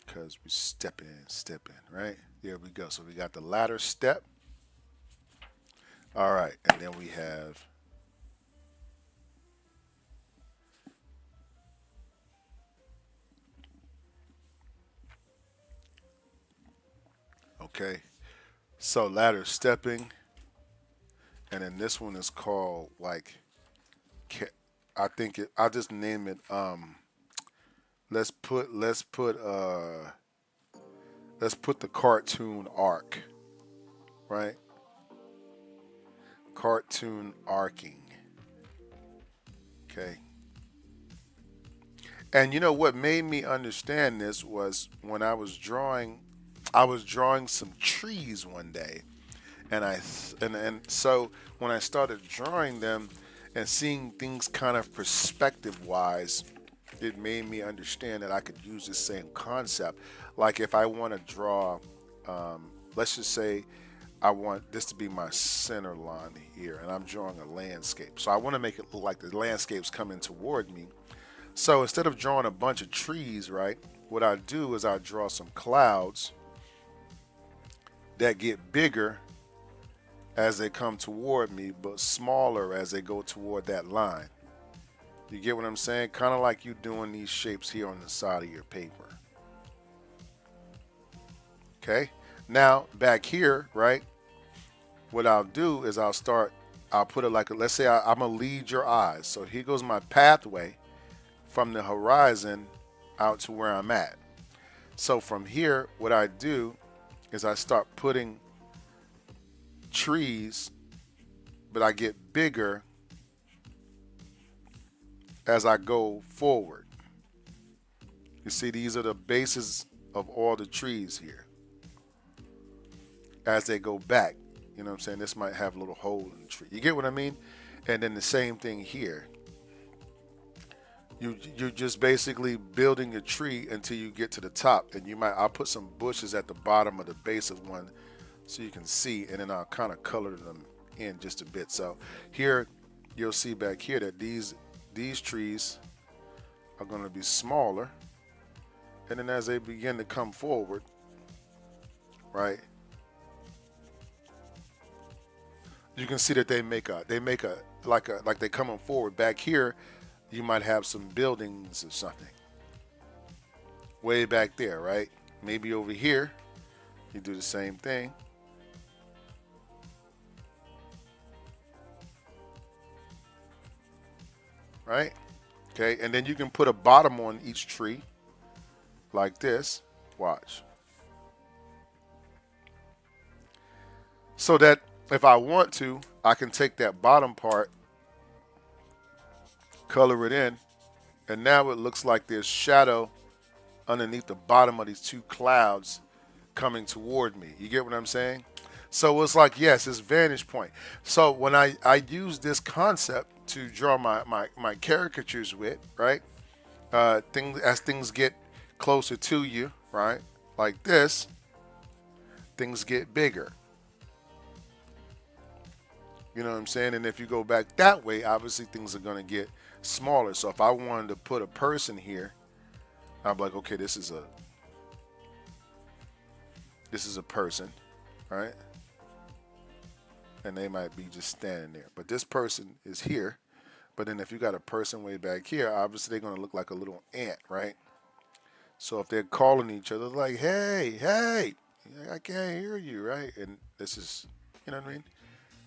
because we stepping, right? There we go. So we got the ladder step. All right, and then we have okay. So ladder stepping, and then this one is called like I think it. I'll just name it. Let's put the cartoon arc, right? Cartoon arcing. Okay. And you know what made me understand this was when I was drawing some trees one day, and so when I started drawing them and seeing things kind of perspective wise, it made me understand that I could use the same concept. Like if I want to draw, let's just say I want this to be my center line here, and I'm drawing a landscape. So I want to make it look like the landscape's coming toward me. So instead of drawing a bunch of trees, right, what I do is I draw some clouds that get bigger as they come toward me, but smaller as they go toward that line. You get what I'm saying? Kind of like you doing these shapes here on the side of your paper. Okay. Now back here, right? What I'll do is I'll put it like, let's say I'm gonna lead your eyes. So here goes my pathway from the horizon out to where I'm at. So from here, what I do is I start putting trees, but I get bigger as I go forward. You see, these are the bases of all the trees here as they go back. You know what I'm saying? This might have a little hole in the tree. You get what I mean? And then the same thing here. You're just basically building a tree until you get to the top. And I'll put some bushes at the bottom of the base of one so you can see, and then I'll kind of color them in just a bit. So here you'll see back here that these trees are going to be smaller, and then as they begin to come forward, right, you can see that they make a like they coming forward. Back here you might have some buildings or something way back there, right? Maybe over here you do the same thing, right? Okay, and then you can put a bottom on each tree like this. Watch. So that if I want to, I can take that bottom part, color it in, and now it looks like there's shadow underneath the bottom of these two clouds coming toward me. You get what I'm saying? So it's like, yes, it's vantage point. So when I use this concept to draw my caricatures with, right? Things as things get closer to you, right? Like this, things get bigger. You know what I'm saying? And if you go back that way, obviously things are going to get smaller. So if I wanted to put a person here, I'm like, okay, this is a person, right? And they might be just standing there. But this person is here. But then if you got a person way back here, obviously they're going to look like a little ant, right? So if they're calling each other like, hey, hey, I can't hear you, right? And this is, you know what I mean?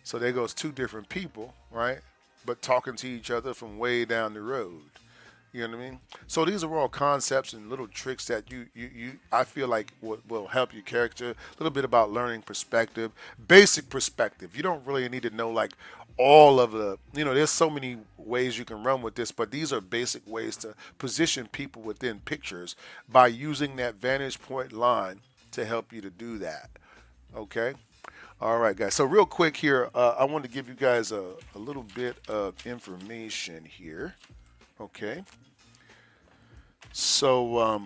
So there goes two different people, right? But talking to each other from way down the road. You know what I mean? So these are all concepts and little tricks that you I feel like will help your character. A little bit about learning perspective, basic perspective. You don't really need to know like all of there's so many ways you can run with this, but these are basic ways to position people within pictures by using that vantage point line to help you to do that. Okay? All right, guys. So real quick here, I want to give you guys a little bit of information here. Okay. So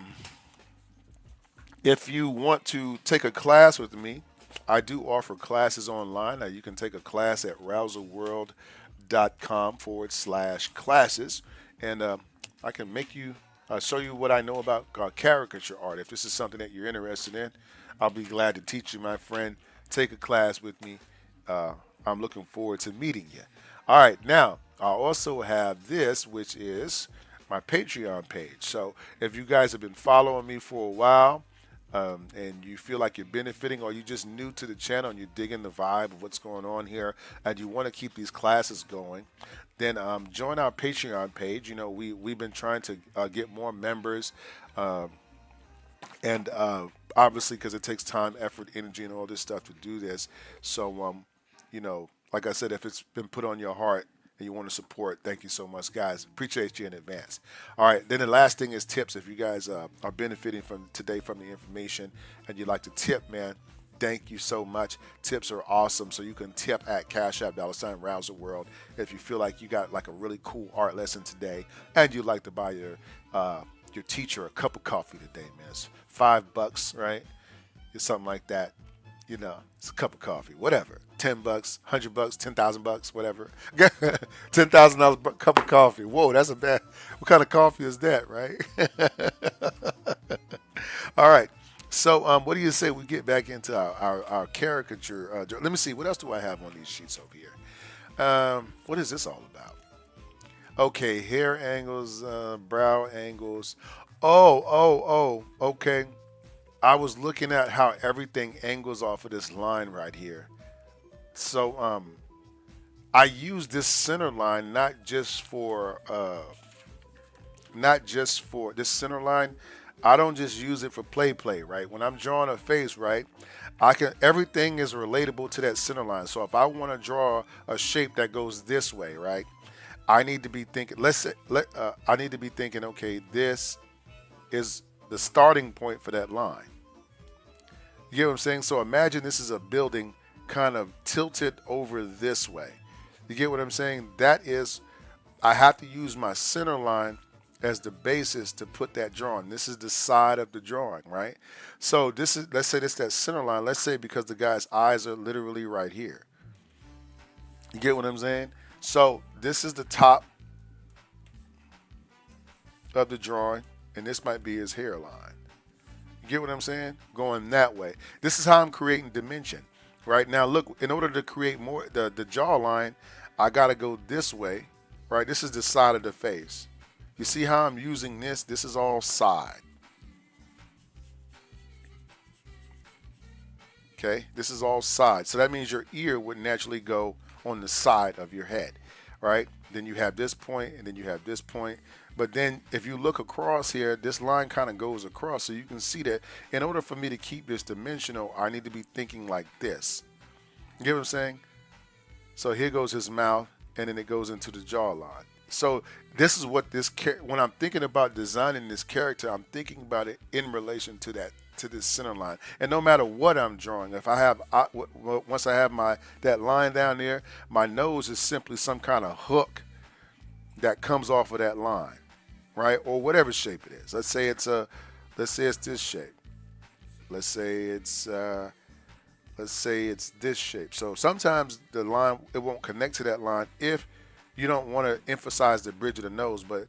if you want to take a class with me, I do offer classes online. Now you can take a class at rouserworld.com/classes, and I can make you show you what I know about caricature art. If this is something that you're interested in, I'll be glad to teach you, my friend. Take a class with me. I'm looking forward to meeting you. All right, now I also have this, which is my Patreon page. So if you guys have been following me for a while, and you feel like you're benefiting, or you're just new to the channel and you're digging the vibe of what's going on here, and you want to keep these classes going, then join our Patreon page. You know, we've been trying to get more members, and obviously because it takes time, effort, energy, and all this stuff to do this. So, you know, like I said, if it's been put on your heart and you want to support, thank you so much, guys. Appreciate you in advance. All right, then the last thing is tips. If you guys are benefiting from today from the information and you'd like to tip, man, thank you so much. Tips are awesome. So you can tip at Cash App $Rouser World if you feel like you got like a really cool art lesson today and you'd like to buy your teacher a cup of coffee today, man. It's $5, right? It's something like that. You know, it's a cup of coffee, whatever. $10, $100, $10,000, whatever. $10,000 cup of coffee. Whoa, that's a bad. What kind of coffee is that, right? All right. So, what do you say we get back into our caricature? Let me see. What else do I have on these sheets over here? What is this all about? Okay, hair angles, brow angles. Okay. I was looking at how everything angles off of this line right here. So, I use this center line not just for this center line. I don't just use it for play, right? When I'm drawing a face, right, I can everything is relatable to that center line. So if I want to draw a shape that goes this way, right, I need to be thinking. I need to be thinking. Okay, this is the starting point for that line. You get what I'm saying? So imagine this is a building kind of tilted over this way. You get what I'm saying? That is, I have to use my center line as the basis to put that drawing. This is the side of the drawing, right? So this is, let's say this is that center line. Let's say because the guy's eyes are literally right here. You get what I'm saying? So this is the top of the drawing, and this might be his hairline. You get what I'm saying? Going that way. This is how I'm creating dimension. Right now, look, in order to create more the jawline, I gotta go this way. Right? This is the side of the face. You see how I'm using this? This is all side. Okay? This is all side. So that means your ear would naturally go on the side of your head. Right? Then you have this point, and then you have this point. But then if you look across here, this line kind of goes across. So you can see that in order for me to keep this dimensional, I need to be thinking like this. You get what I'm saying? So here goes his mouth, and then it goes into the jawline. So this is what this, when I'm thinking about designing this character, I'm thinking about it in relation to that, to this center line. And no matter what I'm drawing, if I have, once I have that line down there, my nose is simply some kind of hook that comes off of that line, right? Or whatever shape it is. Let's say it's this shape. Let's say it's this shape. So sometimes the line, it won't connect to that line if you don't want to emphasize the bridge of the nose, but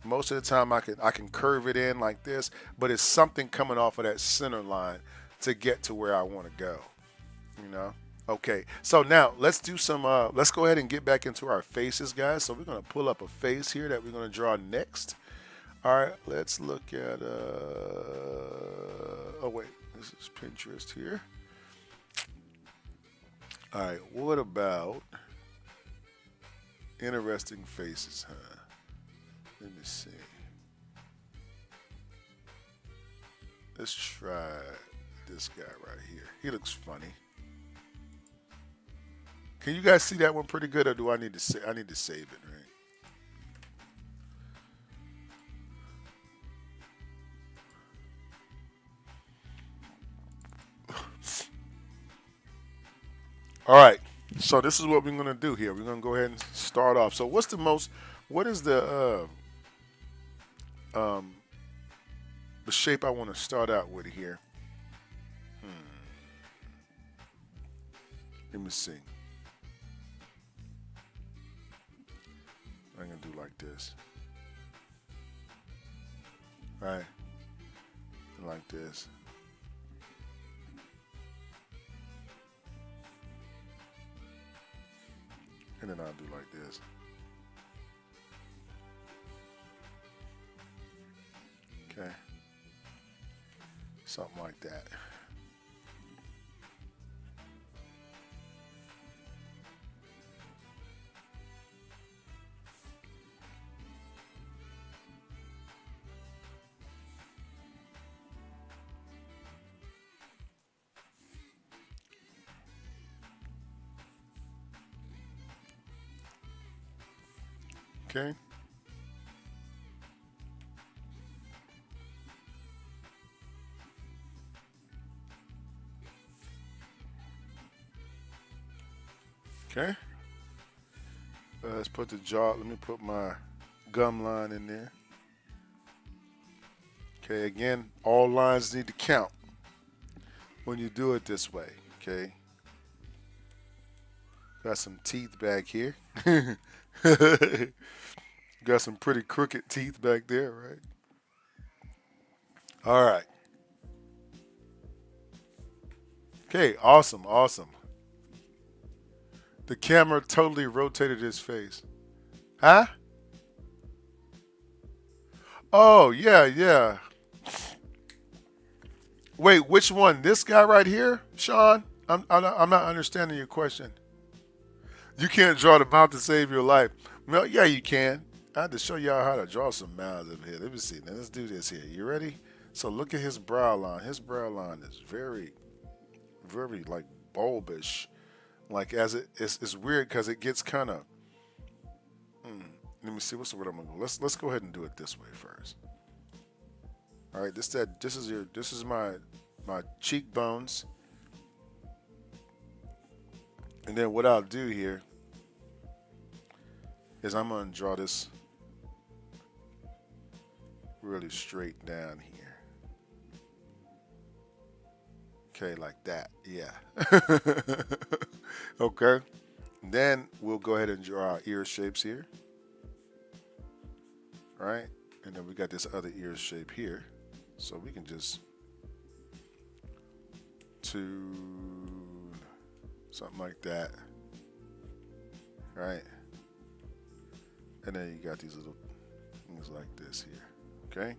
most of the time I can curve it in like this, but it's something coming off of that center line to get to where I want to go, you know? Okay, so now let's do some, let's go ahead and get back into our faces, guys. So we're going to pull up a face here that we're going to draw next. All right, let's look at, oh wait, this is Pinterest here. All right, what about interesting faces, huh? Let me see. Let's try this guy right here. He looks funny. Can you guys see that one pretty good, or do I need to say I need to save it, right? All right. So this is what we're gonna do here. We're gonna go ahead and start off. So what is the shape I want to start out with here? Let me see. I'm gonna do like this, right? Like this. And then I'll do like this. Okay. Something like that. Okay. Okay. Let's put the jaw. Let me put my gum line in there. Okay. Again, all lines need to count when you do it this way. Okay. Got some teeth back here. Got some pretty crooked teeth back there, right? All right. Okay. Awesome. Awesome. The camera totally rotated his face. Huh? Oh, yeah, yeah. Wait, which one? This guy right here, Sean? I'm not understanding your question. You can't draw the mouth to save your life. Well, yeah, you can. I had to show y'all how to draw some mouths up here. Let me see. Now, let's do this here. You ready? So look at his brow line. His brow line is very, very like bulbish. Like as it's weird because it gets kind of. Let me see. What's the word I'm gonna go? Let's go ahead and do it this way first. All right. This is my cheekbones, and then what I'll do here is I'm gonna draw this really straight down here. Okay, like that. Yeah. Okay. Then we'll go ahead and draw our ear shapes here, right? And then we got this other ear shape here. So we can just tune something like that, right? And then you got these little things like this here, okay?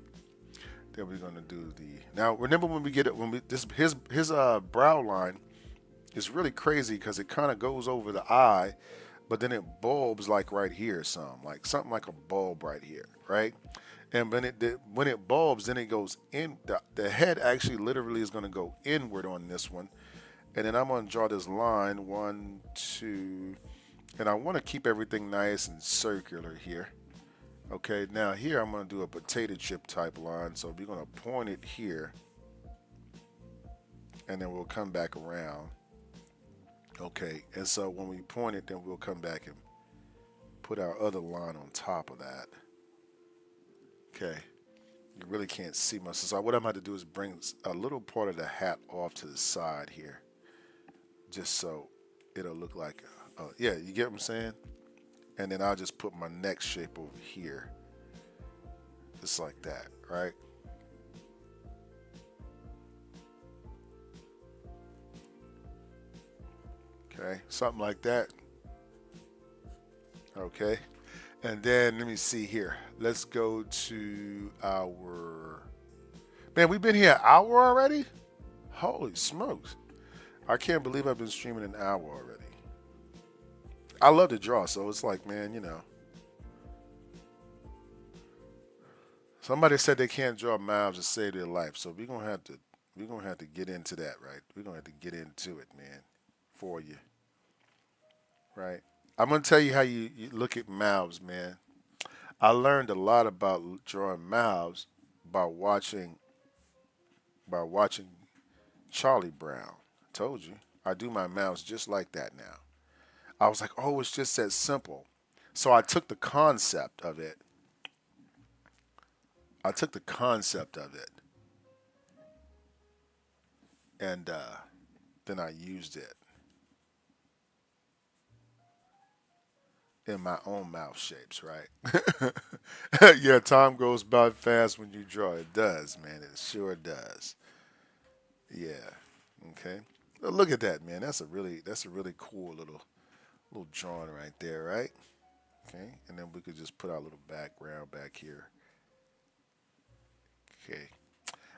Then we're gonna do the now. Remember when we get it when we this his brow line is really crazy because it kind of goes over the eye, but then it bulbs like right here, like something like a bulb right here, right? And when it bulbs, then it goes in. The head actually literally is going to go inward on this one, and then I'm going to draw this line one, two, and I want to keep everything nice and circular here. Okay, now here I'm going to do a potato chip type line, so we're going to point it here, and then we'll come back around. Okay, and so when we point it, then we'll come back and put our other line on top of that. Okay, you really can't see much. So what I'm going to do is bring a little part of the hat off to the side here, just so it'll look like, yeah, you get what I'm saying? And then I'll just put my next shape over here, just like that, right? Okay, something like that. Okay, and then let me see here. Let's go to our man. We've been here an hour already. Holy smokes! I can't believe I've been streaming an hour already. I love to draw, so it's like, man, somebody said they can't draw mouths to save their life, so we're gonna have to get into that, right? We're gonna have to get into it, man, for you, right? I'm gonna tell you how you look at mouths, man. I learned a lot about drawing mouths by watching Charlie Brown. Told you, I do my mouths just like that now. I was like, oh, it's just that simple. So I took the concept of it. I took the concept of it, and then I used it in my own mouth shapes, right? Yeah, time goes by fast when you draw. It does, man. It sure does. Yeah. Okay. Well, look at that, man. That's a really cool little drawing right there, right? Okay. And then we could just put our little background back here. Okay.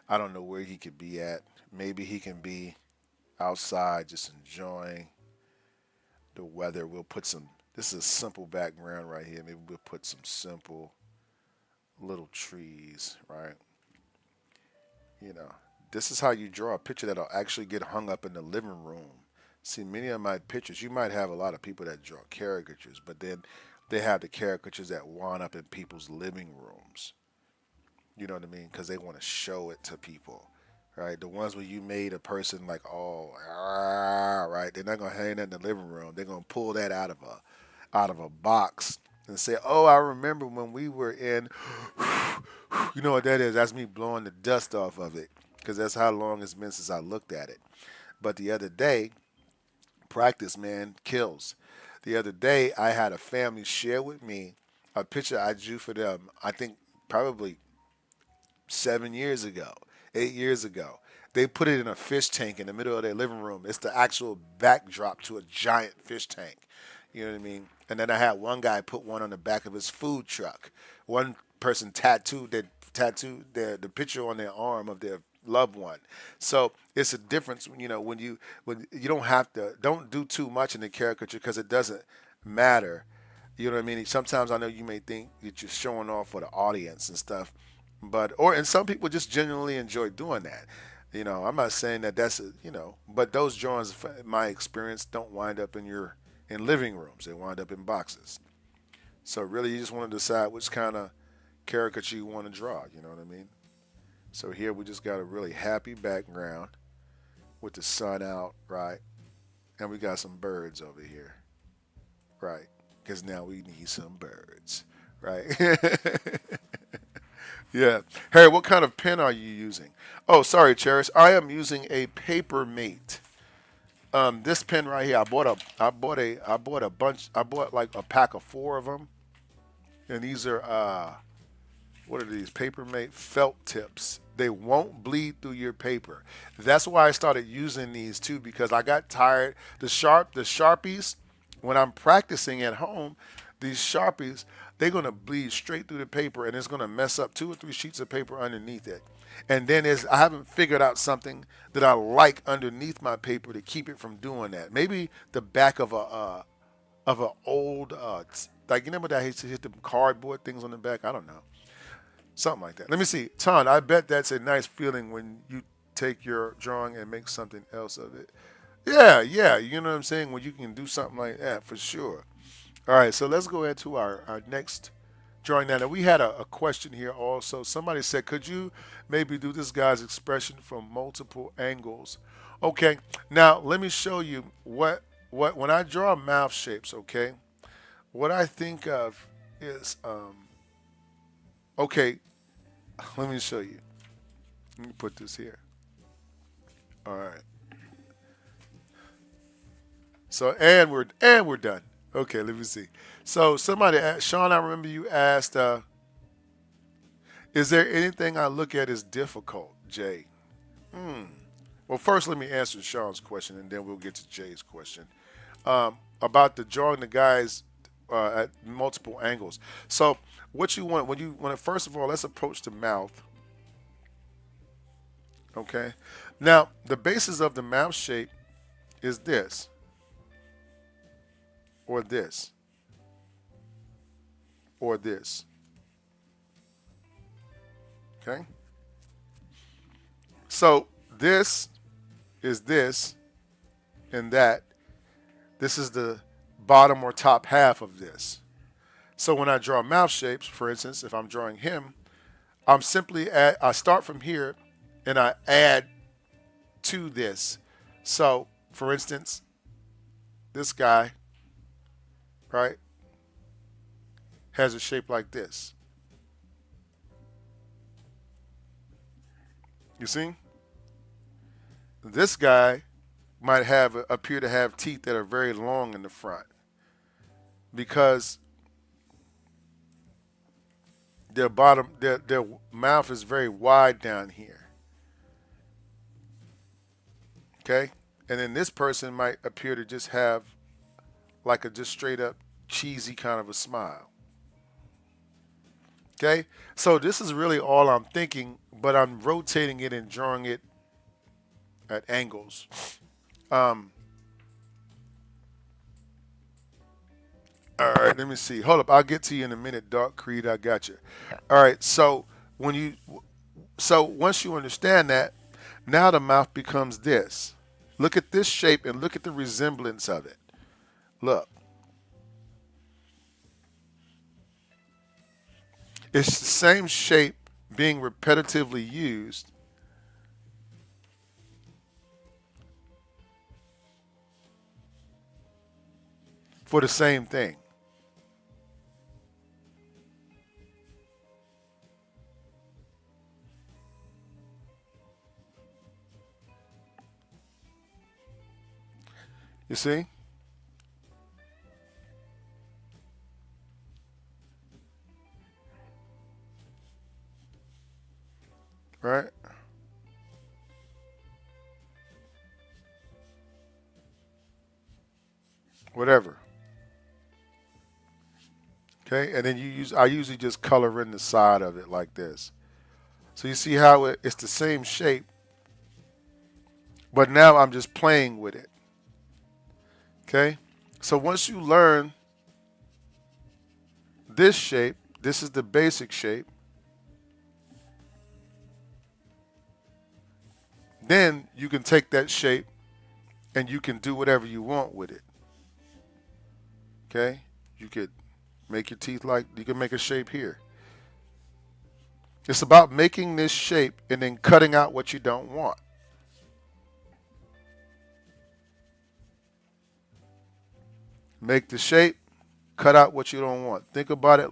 I don't know where he could be at. Maybe he can be outside just enjoying the weather. We'll put some, this is a simple background right here. Maybe we'll put some simple little trees, right? You know, this is how you draw a picture that'll actually get hung up in the living room. See, many of my pictures, you might have a lot of people that draw caricatures, but then they have the caricatures that wind up in people's living rooms. You know what I mean? Because they want to show it to people, right? The ones where you made a person like, oh, right? They're not gonna hang that in the living room. They're gonna pull that out of a box and say, oh, I remember when we were in. You know what that is? That's me blowing the dust off of it because that's how long it's been since I looked at it. But the other day, practice, man, kills. The other day, I had a family share with me a picture I drew for them. I think probably 7 years ago, 8 years ago. They put it in a fish tank in the middle of their living room. It's the actual backdrop to a giant fish tank. You know what I mean? And then I had one guy put one on the back of his food truck. One person tattooed the picture on their arm of their loved one. So it's a difference, when you don't do too much in the caricature because it doesn't matter. You know what I mean? Sometimes I know you may think that you're showing off for the audience and stuff, and some people just genuinely enjoy doing that. I'm not saying that but those drawings, in my experience, don't wind up in living rooms. They wind up in boxes. So really, you just want to decide which kind of caricature you want to draw. You know what I mean? So here we just got a really happy background with the sun out, right? And we got some birds over here, right? Because now we need some birds, right? Yeah. Harry, what kind of pen are you using? Oh, sorry, Cherish. I am using a Paper Mate. This pen right here, I bought a bunch. I bought like a pack of four of them, and these are what are these? Paper Mate felt tips. They won't bleed through your paper. That's why I started using these too because I got tired. The Sharpies, when I'm practicing at home, these Sharpies, they're gonna bleed straight through the paper and it's gonna mess up two or three sheets of paper underneath it. And then I haven't figured out something that I like underneath my paper to keep it from doing that. Maybe the back of an old like you remember that I used to hit the cardboard things on the back. I don't know. Something like that. Let me see. Ton, I bet that's a nice feeling when you take your drawing and make something else of it. Yeah, yeah. You know what I'm saying? When you can do something like that, for sure. All right, so let's go ahead to our next drawing now. Now, we had a question here also. Somebody said, could you maybe do this guy's expression from multiple angles? Okay, now let me show you what when I draw mouth shapes, okay, what I think of is, okay, let me show you. Let me put this here. All right. So and we're done. Okay, let me see. So somebody asked, Sean, I remember you asked, is there anything I look at as difficult, Jay? Hmm. Well, first let me answer Sean's question, and then we'll get to Jay's question about the drawing the guys at multiple angles. So what you want when first of all, let's approach the mouth. Okay. Now the basis of the mouth shape is this or this or this. Okay. So this is this and that. This is the bottom or top half of this. So when I draw mouth shapes, for instance, if I'm drawing him, I start from here and I add to this. So for instance, this guy, right, has a shape like this. You see? This guy might have appear to have teeth that are very long in the front because their mouth is very wide down here. Okay? And then this person might appear to just have like a just straight up cheesy kind of a smile. Okay, so this is really all I'm thinking, but I'm rotating it and drawing it at angles. Um, all right, let me see. Hold up, I'll get to you in a minute, Dark Creed. I got you. All right, so when you, so once you understand that, now the mouth becomes this. Look at this shape and look at the resemblance of it. Look, it's the same shape being repetitively used for the same thing. You see? Right? Whatever. Okay, and then I usually just color in the side of it like this. So you see how it's the same shape, but now I'm just playing with it. Okay, so once you learn this shape, this is the basic shape, then you can take that shape and you can do whatever you want with it. Okay, you could make your teeth like, you can make a shape here. It's about making this shape and then cutting out what you don't want. Make the shape, cut out what you don't want. Think about it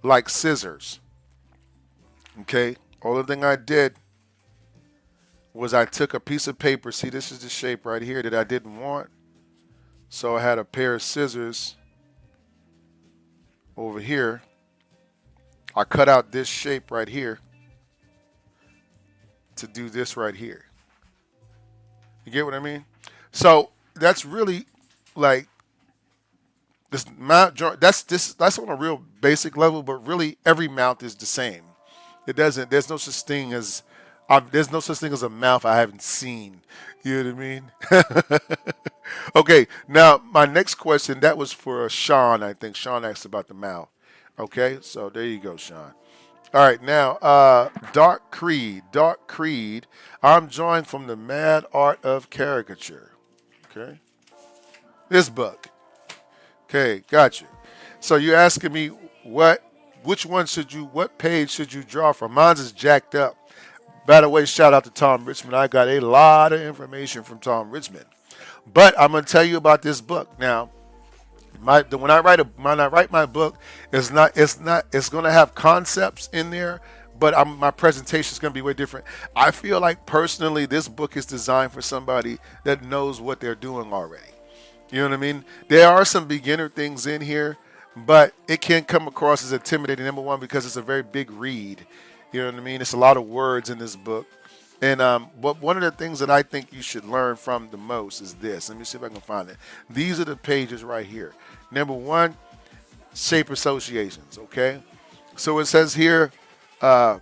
like scissors. Okay, only thing I did was I took a piece of paper. See, this is the shape right here that I didn't want. So I had a pair of scissors over here. I cut out this shape right here to do this right here. You get what I mean? So that's really like this mouth joint. That's on a real basic level, but really every mouth is the same. It doesn't. There's no such thing as. There's no such thing as a mouth I haven't seen. You know what I mean? Okay. Now my next question that was for Sean. I think Sean asked about the mouth. Okay. So there you go, Sean. All right. Now, Dark Creed. Dark Creed. I'm drawing from the Mad Art of Caricature. Okay. This book. Okay, got you. So you're asking me which one should you, what page should you draw from? Mine's is jacked up. By the way, shout out to Tom Richmond. I got a lot of information from Tom Richmond. But I'm gonna tell you about this book now. When I write my book, it's gonna have concepts in there, but my presentation is gonna be way different. I feel like personally, this book is designed for somebody that knows what they're doing already. You know what I mean? There are some beginner things in here, but it can come across as intimidating. Number one, because it's a very big read. You know what I mean? It's a lot of words in this book. And but one of the things that I think you should learn from the most is this. Let me see if I can find it. These are the pages right here. Number one, shape associations. Okay, so it says here. Let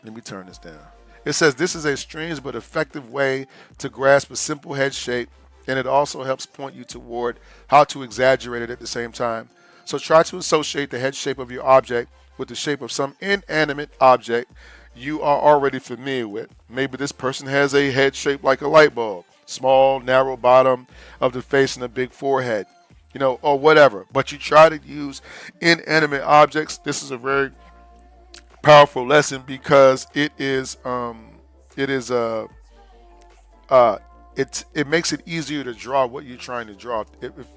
me turn this down. It says this is a strange but effective way to grasp a simple head shape, and it also helps point you toward how to exaggerate it at the same time. So try to associate the head shape of your object with the shape of some inanimate object you are already familiar with. Maybe this person has a head shaped like a light bulb, small, narrow bottom of the face and a big forehead, or whatever. But you try to use inanimate objects. This is a very powerful lesson because it is uh, it makes it easier to draw what you're trying to draw,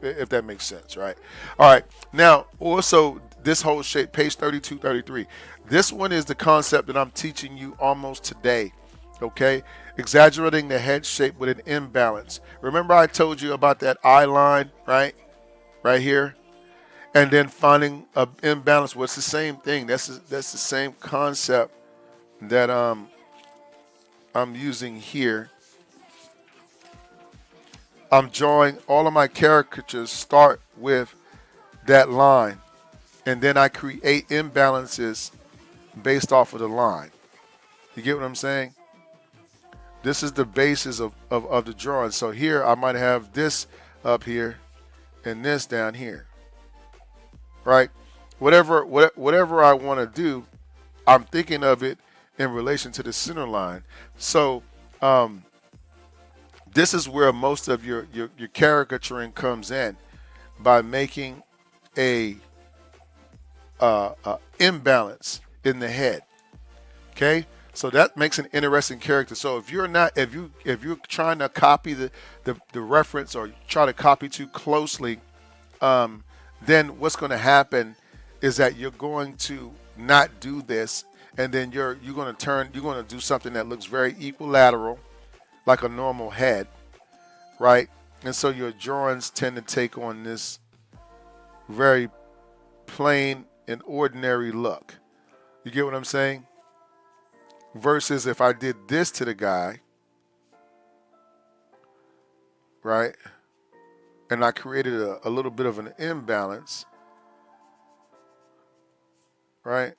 if that makes sense, right? All right. Now, also, this whole shape, page 32, 33. This one is the concept that I'm teaching you almost today, okay? Exaggerating the head shape with an imbalance. Remember I told you about that eye line, right? Right here? And then finding an imbalance. Well, it's the same thing. That's the same concept that I'm using here. I'm drawing all of my caricatures start with that line. and then I create imbalances based off of the line. You get what I'm saying? This is the basis of the drawing. So here I might have this up here and this down here, right? Whatever I want to do, I'm thinking of it in relation to the center line. So um, this is where most of your caricaturing comes in by making a, imbalance in the head. Okay, so that makes an interesting character. So if you're not, if you're trying to copy the reference or try to copy too closely, then what's going to happen is that you're going to not do this, and then you're going to you're going to do something that looks very equilateral, like a normal head, right? And so your drawings tend to take on this very plain and ordinary look. You get what I'm saying? Versus if I did this to the guy, right, and I created a little bit of an imbalance, right,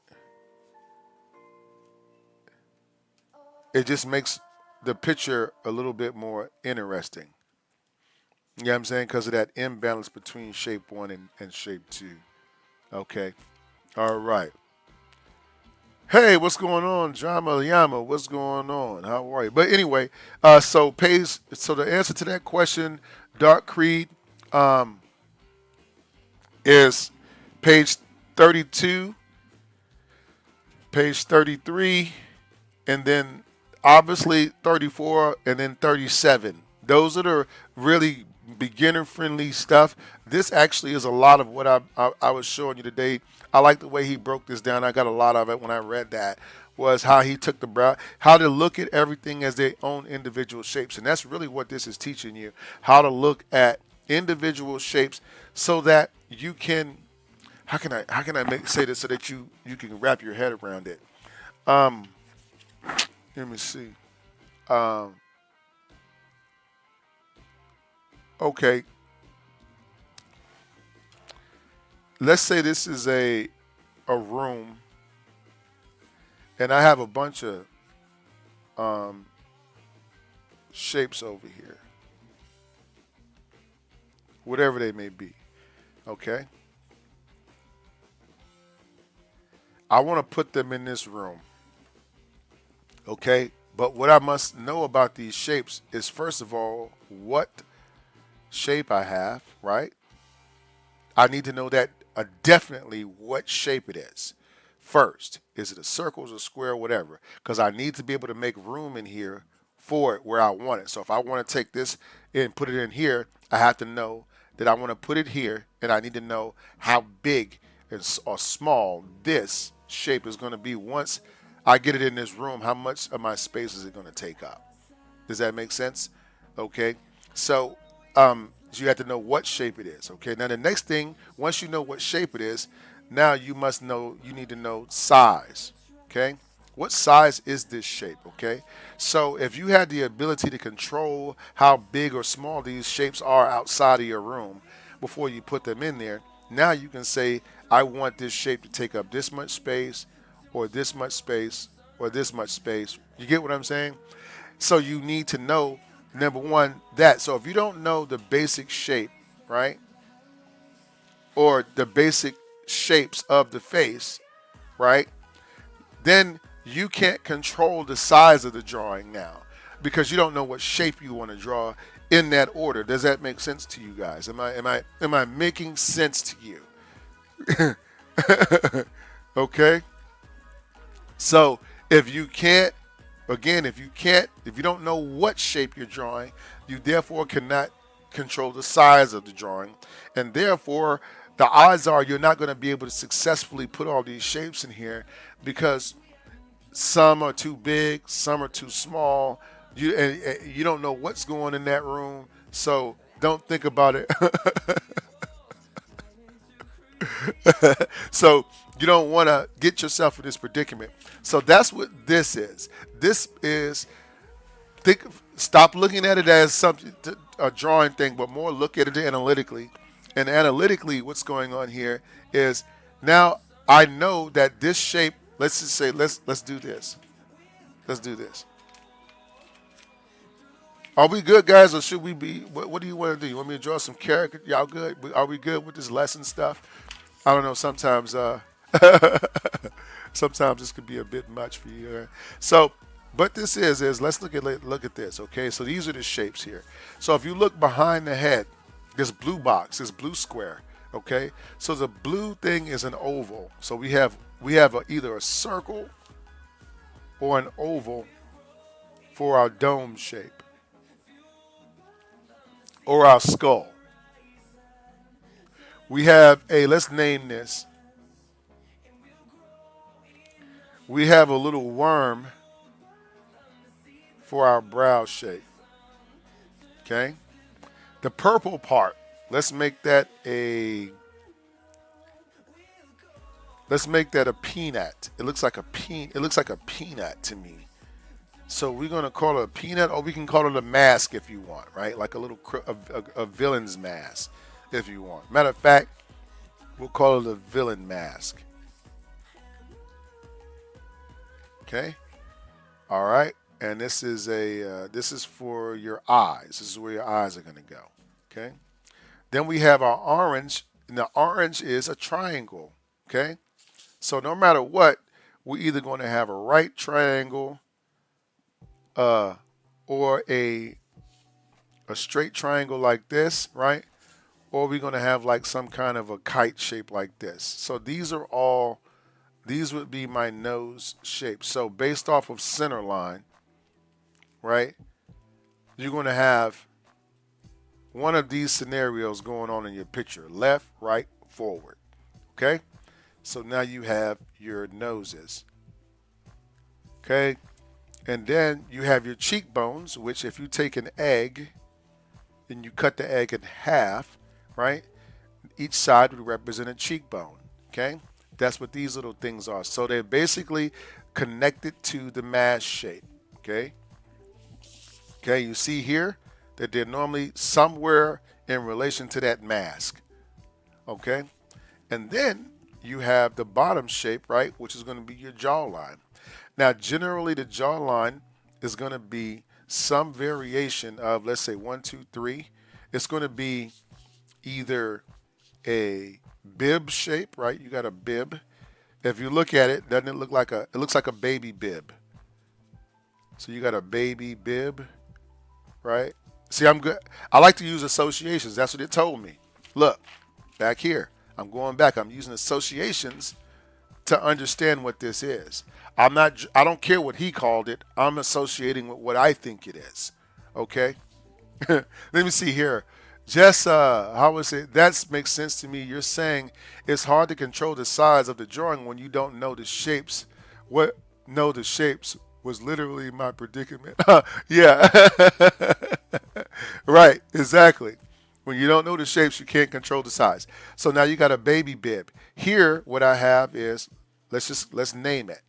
it just makes the picture a little bit more interesting. You know what I'm saying? Because of that imbalance between shape one and shape two. Okay. All right. Hey, what's going on, Jama Yama? What's going on? How are you? But anyway, so the answer to that question, Dark Creed, um, is page 32, page 33, and then obviously 34, and then 37. Those are the really beginner friendly stuff. This actually is a lot of what I was showing you today. I like the way he broke this down. I got a lot of it when I read that, was how he took the brow, how to look at everything as their own individual shapes. And that's really what this is teaching you, how to look at individual shapes so that you can, say this so that you can wrap your head around it. Um, Let me see. Um, okay, let's say this is a room, and I have a bunch of um, shapes over here, whatever they may be. Okay, I want to put them in this room. Okay, but what I must know about these shapes is, first of all, what shape I have, right? I need to know that, definitely what shape it is first. Is it a circle, is it a square, whatever? Because I need to be able to make room in here for it where I want it. So if I want to take this and put it in here, I have to know that I want to put it here, and I need to know how big or small this shape is going to be once I get it in this room. How much of my space is it going to take up? Does that make sense? Okay. So, so you have to know what shape it is. Okay. Now the next thing, once you know what shape it is, now you need to know size. Okay. What size is this shape? Okay. So if you had the ability to control how big or small these shapes are outside of your room before you put them in there, now you can say, I want this shape to take up this much space, or this much space, or this much space. You get what I'm saying? So you need to know, number one, that. So if you don't know the basic shape, right, or the basic shapes of the face, right, then you can't control the size of the drawing now because you don't know what shape you want to draw in that order. Does that make sense to you guys? Am I making sense to you? Okay. So if you can't, again, if you don't know what shape you're drawing, you therefore cannot control the size of the drawing. And therefore, the odds are you're not going to be able to successfully put all these shapes in here because some are too big, some are too small. And you don't know what's going in that room. So don't think about it. So you don't want to get yourself in this predicament. So that's what this is. This is, stop looking at it as something, a drawing thing, but more look at it analytically. And analytically, what's going on here is Now I know that this shape. Let's just say let's do this. Let's do this. Are we good, guys, or should we be? What do you want to do? You want me to draw some character? Y'all good? Are we good with this lesson stuff? I don't know. Sometimes, sometimes this could be a bit much for you. So, but this is let's look at this. Okay, so these are the shapes here. So if you look behind the head, this blue box, this blue square. Okay, so the blue thing is an oval. So we have either a circle or an oval for our dome shape or our skull. We have a, let's name this. We have a little worm for our brow shape. Okay? The purple part, let's make that a peanut. It looks like a peanut to me. So we're gonna call it a peanut, or we can call it a mask if you want, right? Like a little a villain's mask, if you want. Matter of fact, we'll call it a villain mask. Okay. All right. And this is for your eyes. This is where your eyes are gonna go. Okay. Then we have our orange, and the orange is a triangle. Okay. So no matter what, we're either going to have a right triangle, uh, or a straight triangle like this, right? Or we're going to have like some kind of a kite shape like this. So these would be my nose shape. So based off of center line, right? You're going to have one of these scenarios going on in your picture: left, right, forward. Okay? So now you have your noses. Okay? And then you have your cheekbones, which if you take an egg and you cut the egg in half, right? Each side would represent a cheekbone. Okay? That's what these little things are. So they're basically connected to the mask shape. Okay? Okay, you see here that they're normally somewhere in relation to that mask. Okay? And then you have the bottom shape, right, which is going to be your jawline. Now, generally, the jawline is going to be some variation of, let's say, one, two, three. It's going to be either a bib shape, right? You got a bib. If you look at it, doesn't it look like it looks like a baby bib. So you got a baby bib, right? See, I'm good. I like to use associations. That's what it told me. Look, back here. I'm going back. I'm using associations to understand what this is. I don't care what he called it. I'm associating with what I think it is. Okay? Let me see here. Just how was it? That makes sense to me. You're saying it's hard to control the size of the drawing when you don't know the shapes. What know the shapes was literally my predicament. Yeah. Right, exactly. When you don't know the shapes, you can't control the size. So now you got a baby bib. Here, what I have is, let's name it.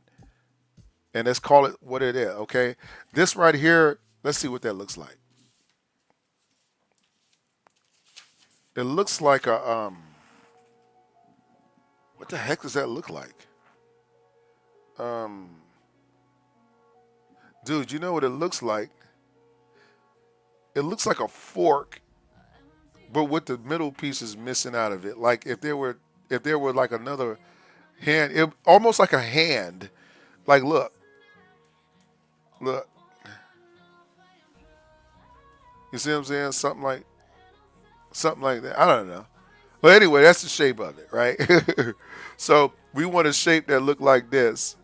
And let's call it what it is, okay? This right here, let's see what that looks like. It looks like a what the heck does that look like? Um Dude, you know what it looks like? It looks like a fork, but with the middle pieces missing out of it. Like if there were like another hand, almost like a hand. Like look, you see what I'm saying? Something like that. I don't know. But anyway, that's the shape of it, right? So we want a shape that look like this.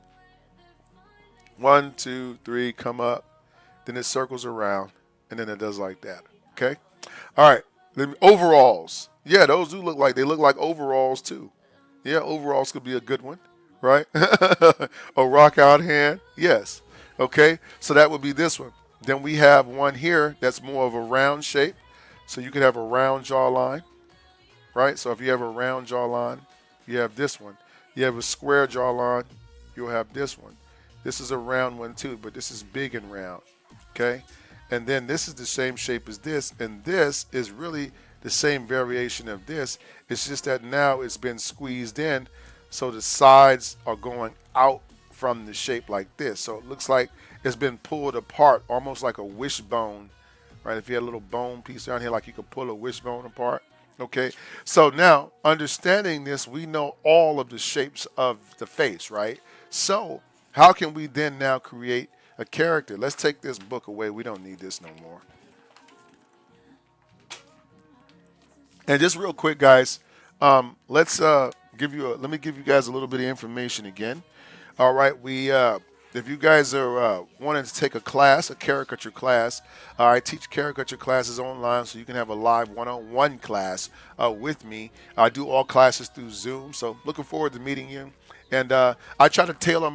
One, two, three, come up. Then it circles around, and then it does like that. Okay. All right. Overalls. Yeah, those do look like overalls too. Yeah, overalls could be a good one, right? A rock out hand. Yes. Okay. So that would be this one. Then we have one here that's more of a round shape. So you could have a round jawline, right? So if you have a round jawline, you have this one. You have a square jawline, you'll have this one. This is a round one too, but this is big and round, okay? And then this is the same shape as this, and this is really the same variation of this. It's just that now it's been squeezed in So the sides are going out from the shape like this. So it looks like it's been pulled apart, almost like a wishbone, right? If you had a little bone piece down here, like you could pull a wishbone apart. Okay, so now understanding this, we know all of the shapes of the face, right? So how can we then now create a character? Let's take this book away. We don't need this no more. And just real quick, guys, let's let me give you guys a little bit of information again. All right, we if you guys are wanting to take a class, a caricature class, I teach caricature classes online, so you can have a live one-on-one class with me. I do all classes through Zoom, so looking forward to meeting you. And I try to tailor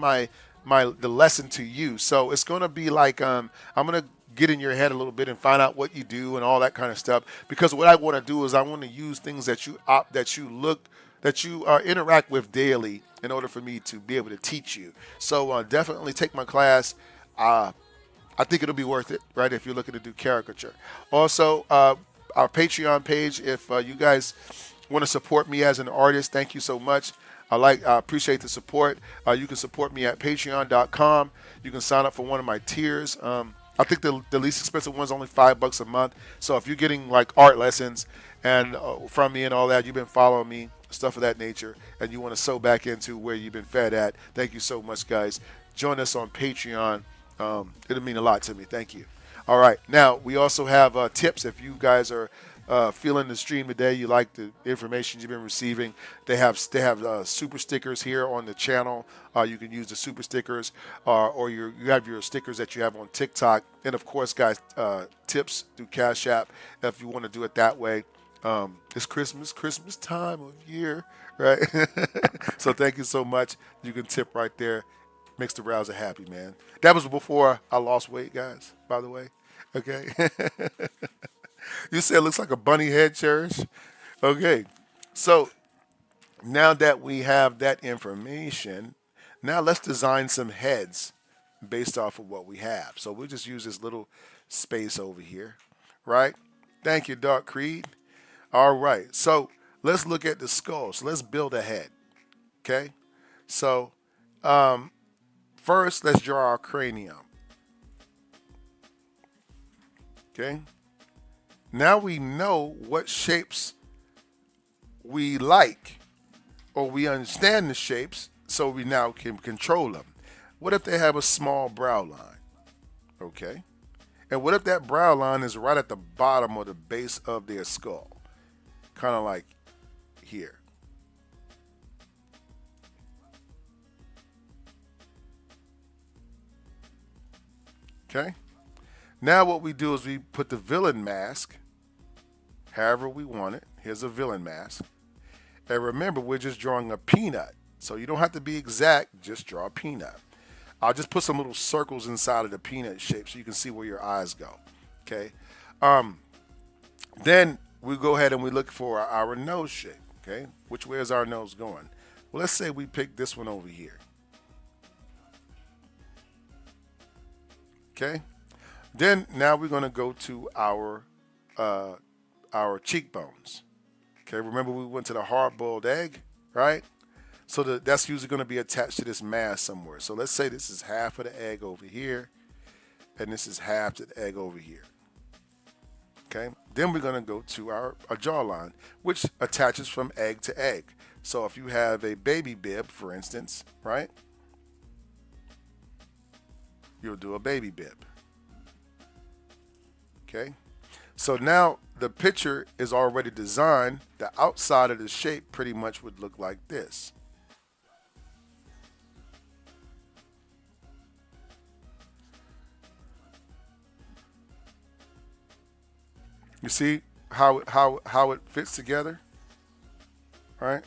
the lesson to you. So it's going to be like I'm going to get in your head a little bit and find out what you do and all that kind of stuff. Because what I want to do is I want to use things that you interact with daily in order for me to be able to teach you. So definitely take my class. Uh, I think it'll be worth it, right? If you're looking to do caricature. Also, our Patreon page. If you guys want to support me as an artist, thank you so much. I appreciate the support. You can support me at Patreon.com. You can sign up for one of my tiers. I think the least expensive one's only $5 a month. So if you're getting like art lessons and from me and all that, you've been following me, stuff of that nature, and you want to sew back into where you've been fed at. Thank you so much, guys. Join us on Patreon. It'll mean a lot to me. Thank you. All right. Now, we also have tips. If you guys are feeling the stream today, you like the information you've been receiving, they have super stickers here on the channel. You can use the super stickers, or you have your stickers that you have on TikTok. And, of course, guys, tips through Cash App if you want to do it that way. It's Christmas time of year, right? So thank you so much. You can tip right there. Makes the browser happy, man. That was before I lost weight, guys, by the way. Okay. You said it looks like a bunny head, Cherish? Okay. So now that we have that information, now let's design some heads based off of what we have. So we'll just use this little space over here, right? Thank you, Dark Creed. All right. So let's look at the skull. So let's build a head. Okay. So first, let's draw our cranium. Okay. Now we know what shapes we like, or we understand the shapes, so we now can control them. What if they have a small brow line? Okay. And what if that brow line is right at the bottom or the base of their skull? Kind of like here. Okay. Now what we do is we put the villain mask however we want it. Here's a villain mask. And remember, we're just drawing a peanut. So you don't have to be exact, just draw a peanut. I'll just put some little circles inside of the peanut shape so you can see where your eyes go. Okay. Then we go ahead and we look for our nose shape. Okay. Which way is our nose going? Well, let's say we pick this one over here. Okay. Then now we're going to go to our cheekbones. Okay, remember we went to the hard-boiled egg, right? So that's usually going to be attached to this mask somewhere. So let's say this is half of the egg over here, and this is half of the egg over here. Okay, then we're going to go to our jawline, which attaches from egg to egg. So if you have a baby bib, for instance, right? You'll do a baby bib. Okay. So now the picture is already designed. The outside of the shape pretty much would look like this. You see how it fits together, right?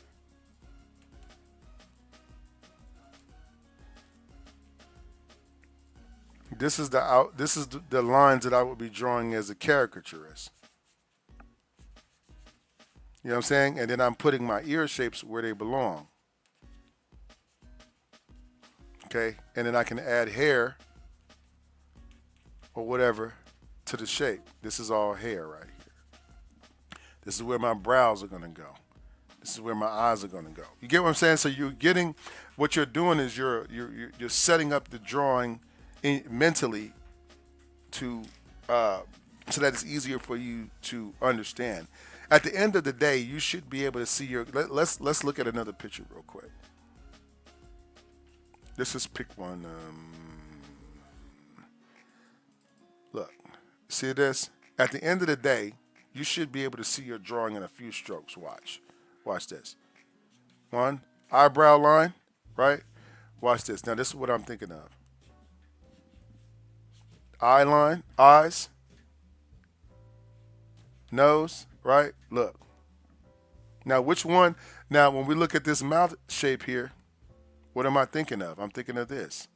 This is the lines that I would be drawing as a caricaturist. You know what I'm saying? And then I'm putting my ear shapes where they belong. Okay? And then I can add hair or whatever to the shape. This is all hair right here. This is where my brows are going to go. This is where my eyes are going to go. You get what I'm saying? So you're getting, what you're doing is you're setting up the drawing mentally to so that it's easier for you to understand. At the end of the day, you should be able to see your. Let's look at another picture real quick. Let's just pick one. Look, see this? At the end of the day, you should be able to see your drawing in a few strokes. Watch this. One eyebrow line, right? Watch this. Now this is what I'm thinking of. Eye line, eyes, nose, right? Look. Now which one? Now when we look at this mouth shape here, what am I thinking of? I'm thinking of this.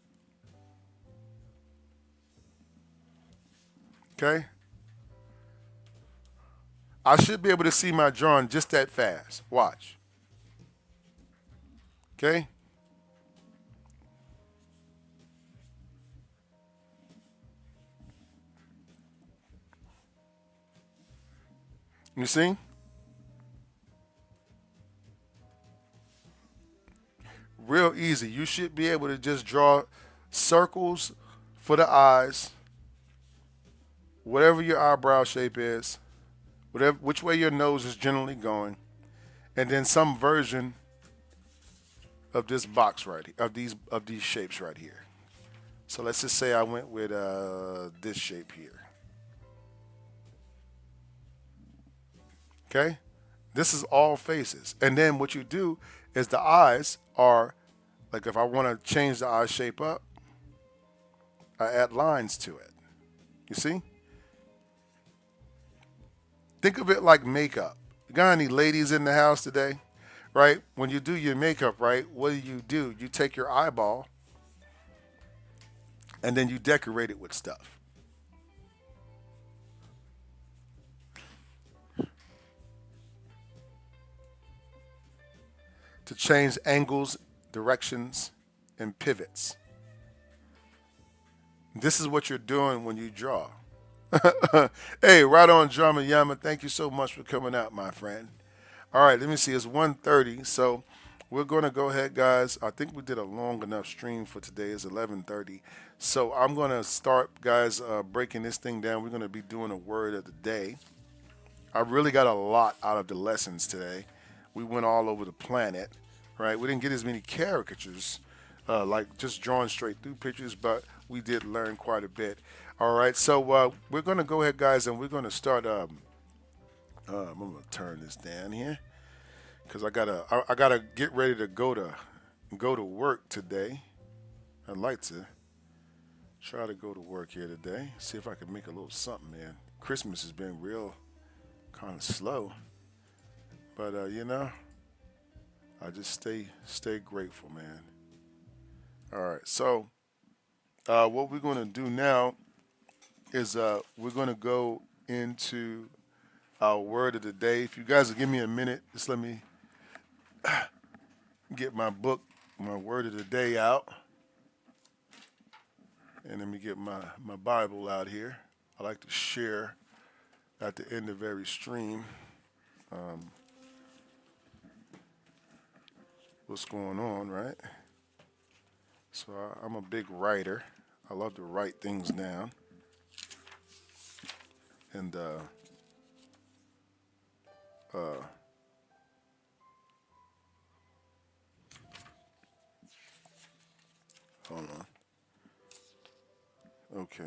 Okay? I should be able to see my drawing just that fast. Watch. Okay? You see? Real easy. You should be able to just draw circles for the eyes, whatever your eyebrow shape is, whatever which way your nose is generally going, and then some version of this box right here, of these shapes right here. So let's just say I went with this shape here. Okay? This is all faces. And then what you do is the eyes are, like if I want to change the eye shape up, I add lines to it. You see? Think of it like makeup. You got any ladies in the house today? Right? When you do your makeup, right, what do? You take your eyeball and then you decorate it with stuff. To change angles, directions, and pivots. This is what you're doing when you draw. Hey, right on, Drama Yama. Thank you so much for coming out, my friend. All right, let me see. It's 1:30, so we're going to go ahead, guys. I think we did a long enough stream for today. It's 11:30, so I'm going to start, guys, breaking this thing down. We're going to be doing a word of the day. I really got a lot out of the lessons today. We went all over the planet, right? We didn't get as many caricatures, like just drawing straight through pictures, but we did learn quite a bit. All right, so we're going to go ahead, guys, and we're going to start. I'm going to turn this down here because I gotta get ready to go to work today. I'd like to try to go to work here today. See if I can make a little something, man. Christmas has been real kind of slow, but I just stay grateful, man. All right, so what we're gonna do now is we're gonna go into our word of the day. If you guys will give me a minute, just let me get my book, my word of the day out, and let me get my Bible out here. I like to share at the end of every stream what's going on, right? So I'm a big writer. I love to write things down. And uh, hold on. Okay.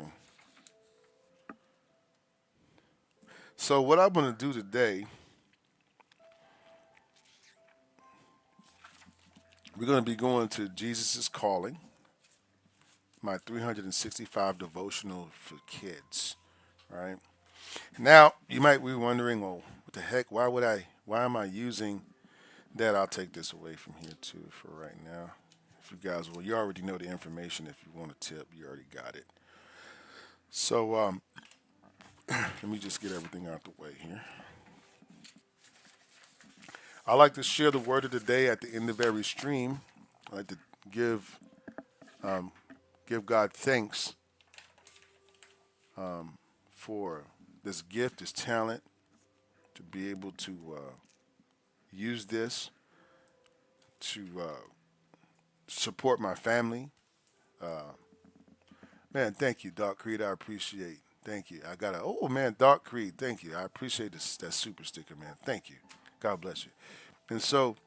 So what I'm going to do today, we're going to be going to Jesus' Calling, my 365 devotional for kids. Right now, you might be wondering, well, what the heck? Why am I using that? I'll take this away from here too for right now. If you guys, well, you already know the information. If you want a tip, you already got it. So let me just get everything out the way here. I like to share the word of the day at the end of every stream. I like to give give God thanks for this gift, this talent, to be able to use this to support my family. Uh, Man, thank you, Dark Creed. I appreciate. Thank you. I got a. Oh man, Dark Creed. Thank you. I appreciate this that super sticker, man. Thank you. God bless you. And so,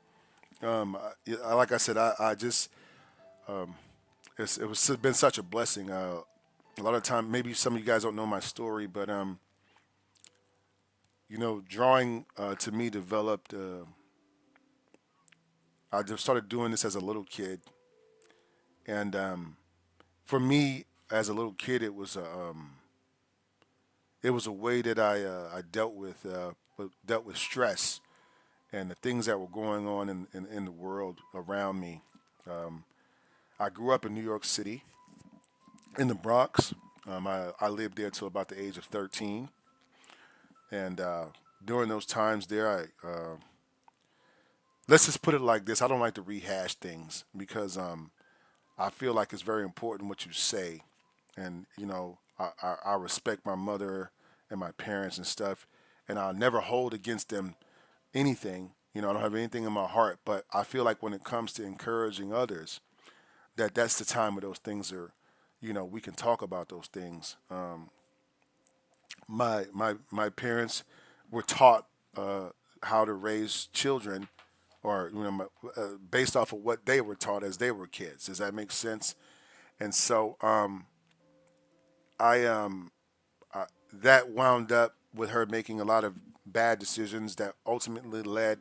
like I said, I just it was been such a blessing. A lot of time, maybe some of you guys don't know my story, but drawing to me developed. I just started doing this as a little kid, and for me, as a little kid, it was a way that I dealt with stress and the things that were going on in the world around me. I grew up in New York City, in the Bronx. I lived there till about the age of 13, and during those times there, let's just put it like this: I don't like to rehash things because I feel like it's very important what you say, and I respect my mother and my parents and stuff, and I'll never hold against them anything. I don't have anything in my heart, but I feel like when it comes to encouraging others, that's the time where those things are, we can talk about those things. My parents were taught how to raise children, or based off of what they were taught as they were kids. Does that make sense? And so I that wound up with her making a lot of bad decisions that ultimately led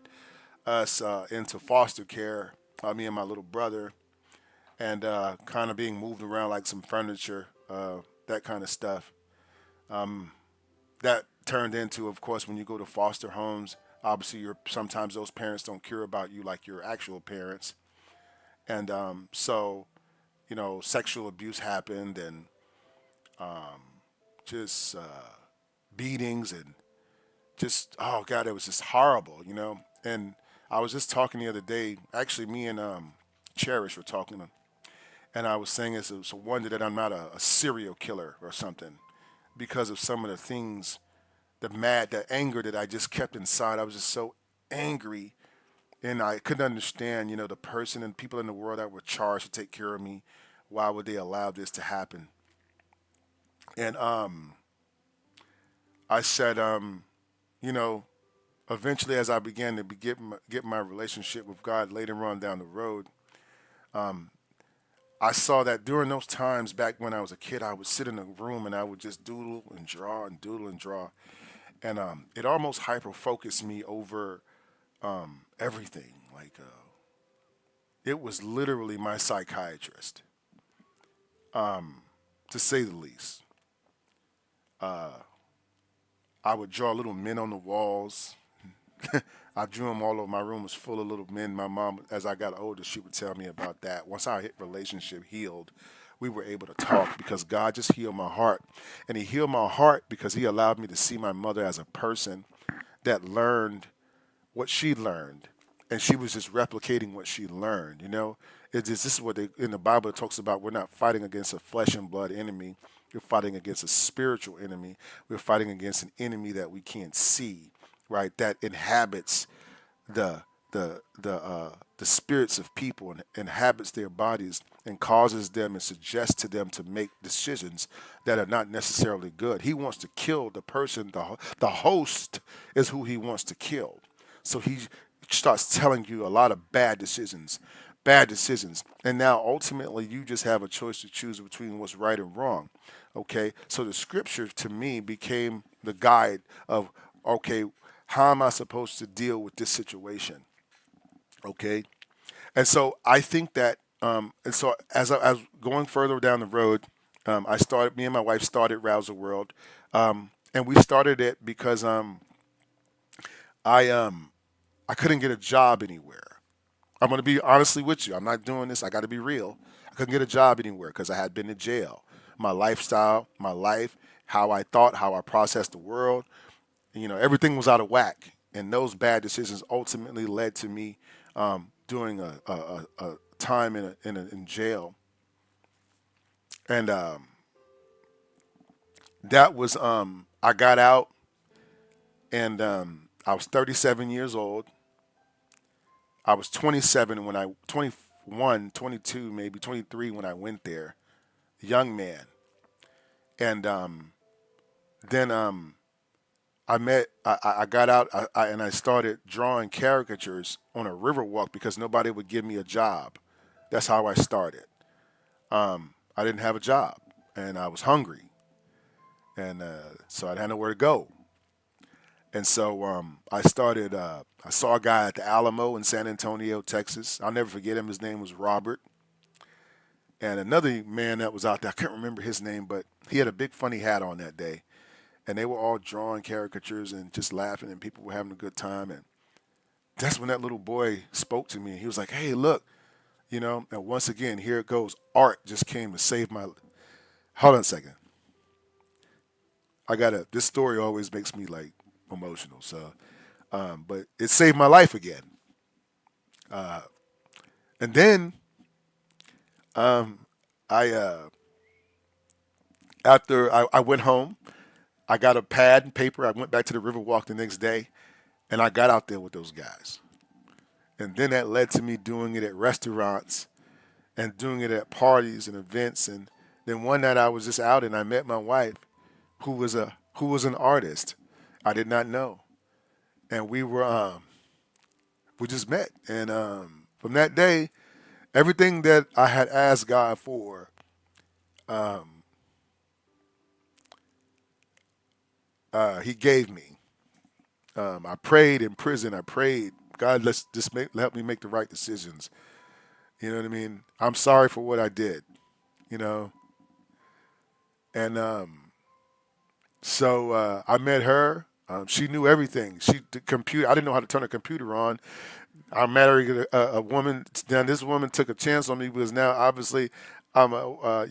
us into foster care. Me and my little brother, and kind of being moved around like some furniture, that kind of stuff. That turned into, of course, when you go to foster homes. Obviously, sometimes those parents don't care about you like your actual parents, and so sexual abuse happened, and just beatings, and just, oh god, it was just horrible. And I was just talking the other day. Actually, me and Cherish were talking, and I was saying it's a wonder that I'm not a serial killer or something because of some of the things, the anger that I just kept inside. I was just so angry, and I couldn't understand, the person and people in the world that were charged to take care of me. Why would they allow this to happen? And I said, you know, eventually, as I began to get my relationship with God later on down the road, I saw that during those times back when I was a kid, I would sit in a room and I would just doodle and draw and doodle and draw, and it almost hyper focused me over everything. Like it was literally my psychiatrist, to say the least. I would draw little men on the walls. I drew them all over. My room was full of little men. My mom, as I got older, she would tell me about that. Once our relationship healed, we were able to talk because God just healed my heart. And He healed my heart because He allowed me to see my mother as a person that learned what she learned, and she was just replicating what she learned. This is what in the Bible it talks about. We're not fighting against a flesh and blood enemy. We're fighting against a spiritual enemy. We're fighting against an enemy that we can't see, right? That inhabits the the spirits of people, and inhabits their bodies and causes them and suggests to them to make decisions that are not necessarily good. He wants to kill the person. The host is who he wants to kill. So he starts telling you a lot of bad decisions. And now ultimately you just have a choice to choose between what's right and wrong. Okay? So the scripture to me became the guide of, okay, how am I supposed to deal with this situation? Okay? And so I think that, and so as going further down the road, me and my wife started Rouser World. And we started it because I, um, I couldn't get a job anywhere. I'm going to be honestly with you. I'm not doing this. I got to be real. I couldn't get a job anywhere because I had been in jail. My lifestyle, my life, how I thought, how I processed the world, everything was out of whack. And those bad decisions ultimately led to me doing a time in jail. And that was, I got out, and I was 37 years old. I was 27 when I 21, 22, maybe 23 when I went there, young man, and then I got out and I started drawing caricatures on a river walk because nobody would give me a job. That's how I started. I didn't have a job and I was hungry, and so I had nowhere to go. And so I started. I saw a guy at the Alamo in San Antonio, Texas. I'll never forget him. His name was Robert. And another man that was out there, I can't remember his name, but he had a big funny hat on that day. And they were all drawing caricatures and just laughing, and people were having a good time. And that's when that little boy spoke to me. He was like, "Hey, look, you know." And once again, here it goes. Art just came to save my. Hold on a second. I gotta. This story always makes me like emotional. So, but it saved my life again. And then I, after I went home, I got a pad and paper. I went back to the Riverwalk the next day, and I got out there with those guys. And then that led to me doing it at restaurants and doing it at parties and events. And then one night I was just out and I met my wife, who was an artist. I did not know, and we just met. And from that day, everything that I had asked God for, He gave me. I prayed in prison. I prayed, God, let's just help me make the right decisions. You know what I mean? I'm sorry for what I did. You know, and so I met her. She knew everything. She the computer. I didn't know how to turn a computer on. I married a woman. Now this woman took a chance on me because now obviously I'm a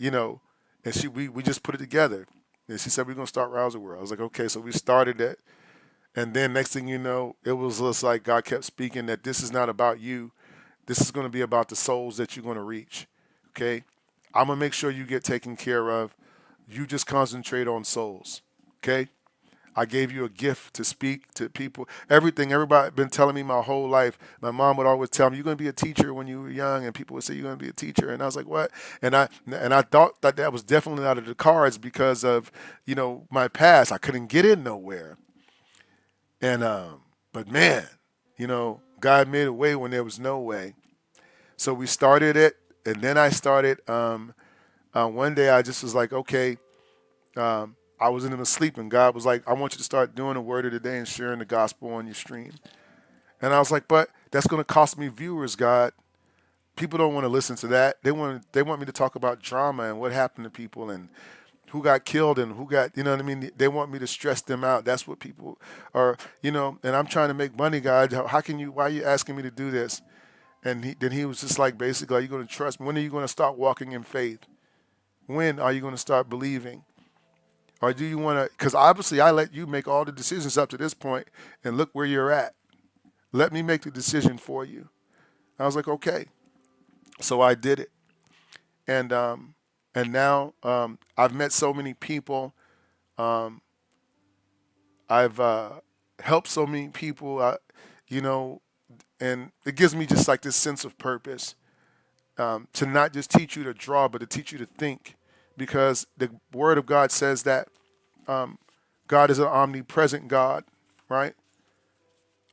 and we just put it together. And she said we're gonna start Rouser World. I was like, okay, so we started it, and then next thing you know, it was just like God kept speaking that this is not about you. This is going to be about the souls that you're going to reach. Okay, I'm gonna make sure you get taken care of. You just concentrate on souls. Okay, I gave you a gift to speak to people. Everything, everybody been telling me my whole life. My mom would always tell me, "You're going to be a teacher when you were young," and people would say, "You're going to be a teacher," and I was like, "What?" And I thought that that was definitely out of the cards because of my past. I couldn't get in nowhere, and but man, God made a way when there was no way. So we started it, and then I started. One day I just was like, okay. I was in a sleep, and God was like, I want you to start doing the word of the day and sharing the gospel on your stream. And I was like, but that's going to cost me viewers, God. People don't want to listen to that. They want me to talk about drama and what happened to people and who got killed and who got, you know what I mean? They want me to stress them out. That's what people are, and I'm trying to make money, God. Why are you asking me to do this? And then he was just like, basically, are you going to trust me? When are you going to start walking in faith? When are you going to start believing? Or do you want to? Because obviously, I let you make all the decisions up to this point, and look where you're at. Let me make the decision for you. I was like, okay. So I did it, and now I've met so many people. I've helped so many people. You know, and it gives me just like this sense of purpose to not just teach you to draw, but to teach you to think, because the Word of God says that God is an omnipresent God, right?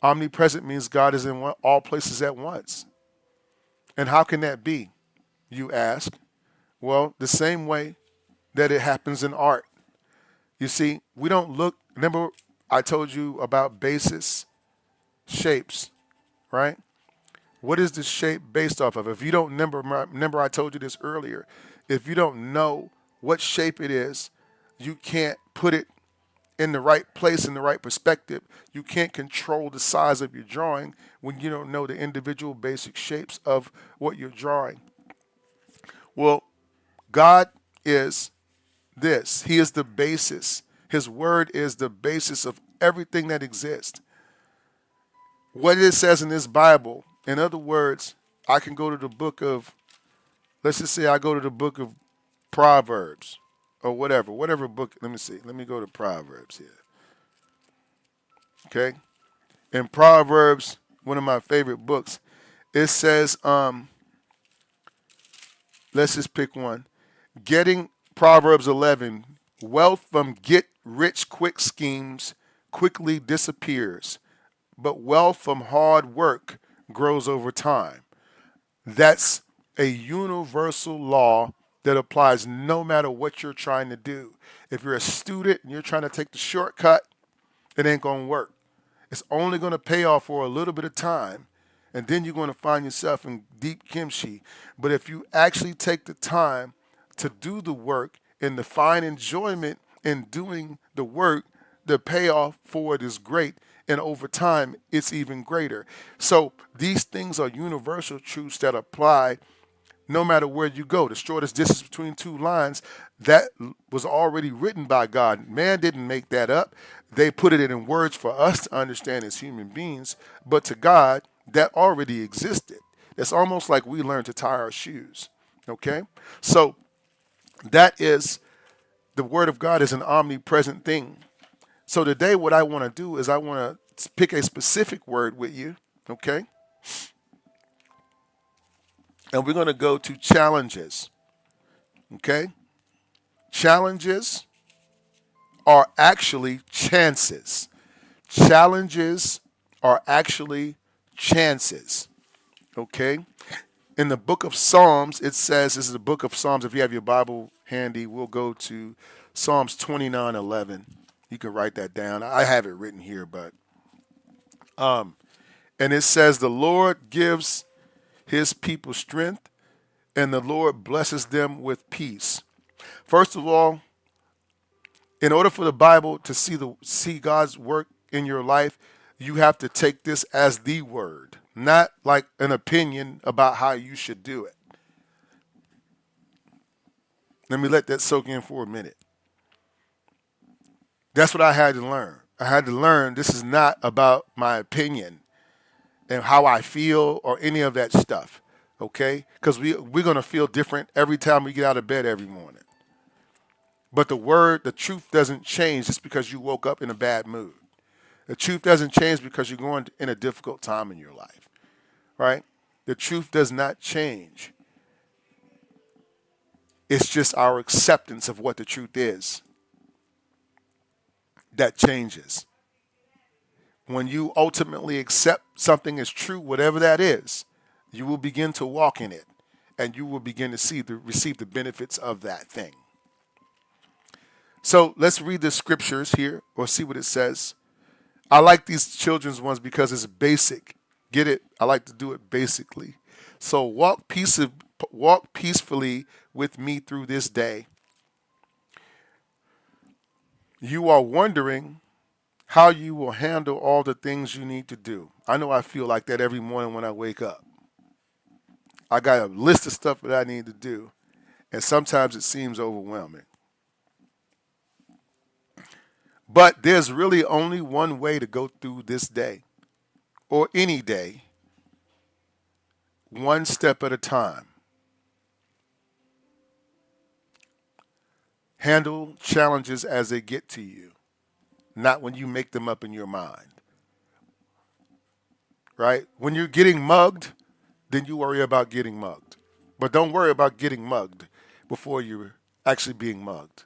Omnipresent means God is in all places at once. And how can that be, you ask? Well, the same way that it happens in art. You see, we don't look, remember I told you about basis, shapes, right? What is the shape based off of? If you don't remember I told you this earlier. If you don't know what shape it is, you can't put it in the right place, in the right perspective. You can't control the size of your drawing when you don't know the individual basic shapes of what you're drawing. Well, God is this. He is the basis. His word is the basis of everything that exists. What it says in this Bible, in other words, I can go to the book of, let's just say I go to the book of Proverbs or whatever book. Let me see. Let me go to Proverbs here. Okay? In Proverbs, one of my favorite books, It says, let's just pick one. Getting Proverbs 11, wealth from get rich quick schemes quickly disappears, but wealth from hard work grows over time. That's a universal law that applies no matter what you're trying to do. If you're a student and you're trying to take the shortcut, it ain't going to work. It's only going to pay off for a little bit of time, and then you're going to find yourself in deep kimchi. But if you actually take the time to do the work and to find enjoyment in doing the work, the payoff for it is great, and over time, it's even greater. So these things are universal truths that apply no matter where you go. The shortest distance between two lines, that was already written by God. Man didn't make that up. They put it in words for us to understand as human beings, but to God, that already existed. It's almost like we learned to tie our shoes. Okay? So that is the word of God is an omnipresent thing. So today what I want to do is I want to pick a specific word with you, okay? And we're going to go to challenges. Okay? Challenges are actually chances. Challenges are actually chances. Okay? In the book of Psalms, it says, this is the book of Psalms. If you have your Bible handy, we'll go to Psalms 29:11. You can write that down. I have it written here, but and it says, the Lord gives his people strength, and the Lord blesses them with peace. First of all, in order for the Bible to see God's work in your life, you have to take this as the word, not like an opinion about how you should do it. Let me let that soak in for a minute. That's what I had to learn. I had to learn this is not about my opinion and how I feel or any of that stuff, okay? Because we're going to feel different every time we get out of bed every morning. But the truth doesn't change just because you woke up in a bad mood. The truth doesn't change because you're going in a difficult time in your life, right? The truth does not change. It's just our acceptance of what the truth is that changes. When you ultimately accept something as true, whatever that is, you will begin to walk in it, and you will begin to receive the benefits of that thing. So let's read the scriptures here or see what it says. I like these children's ones because it's basic. Get it? I like to do it basically. So walk peacefully with me through this day. You are wondering how you will handle all the things you need to do. I know I feel like that every morning when I wake up. I got a list of stuff that I need to do, and sometimes it seems overwhelming. But there's really only one way to go through this day, or any day, one step at a time. Handle challenges as they get to you, not when you make them up in your mind. Right? When you're getting mugged, then you worry about getting mugged. But don't worry about getting mugged before you're actually being mugged.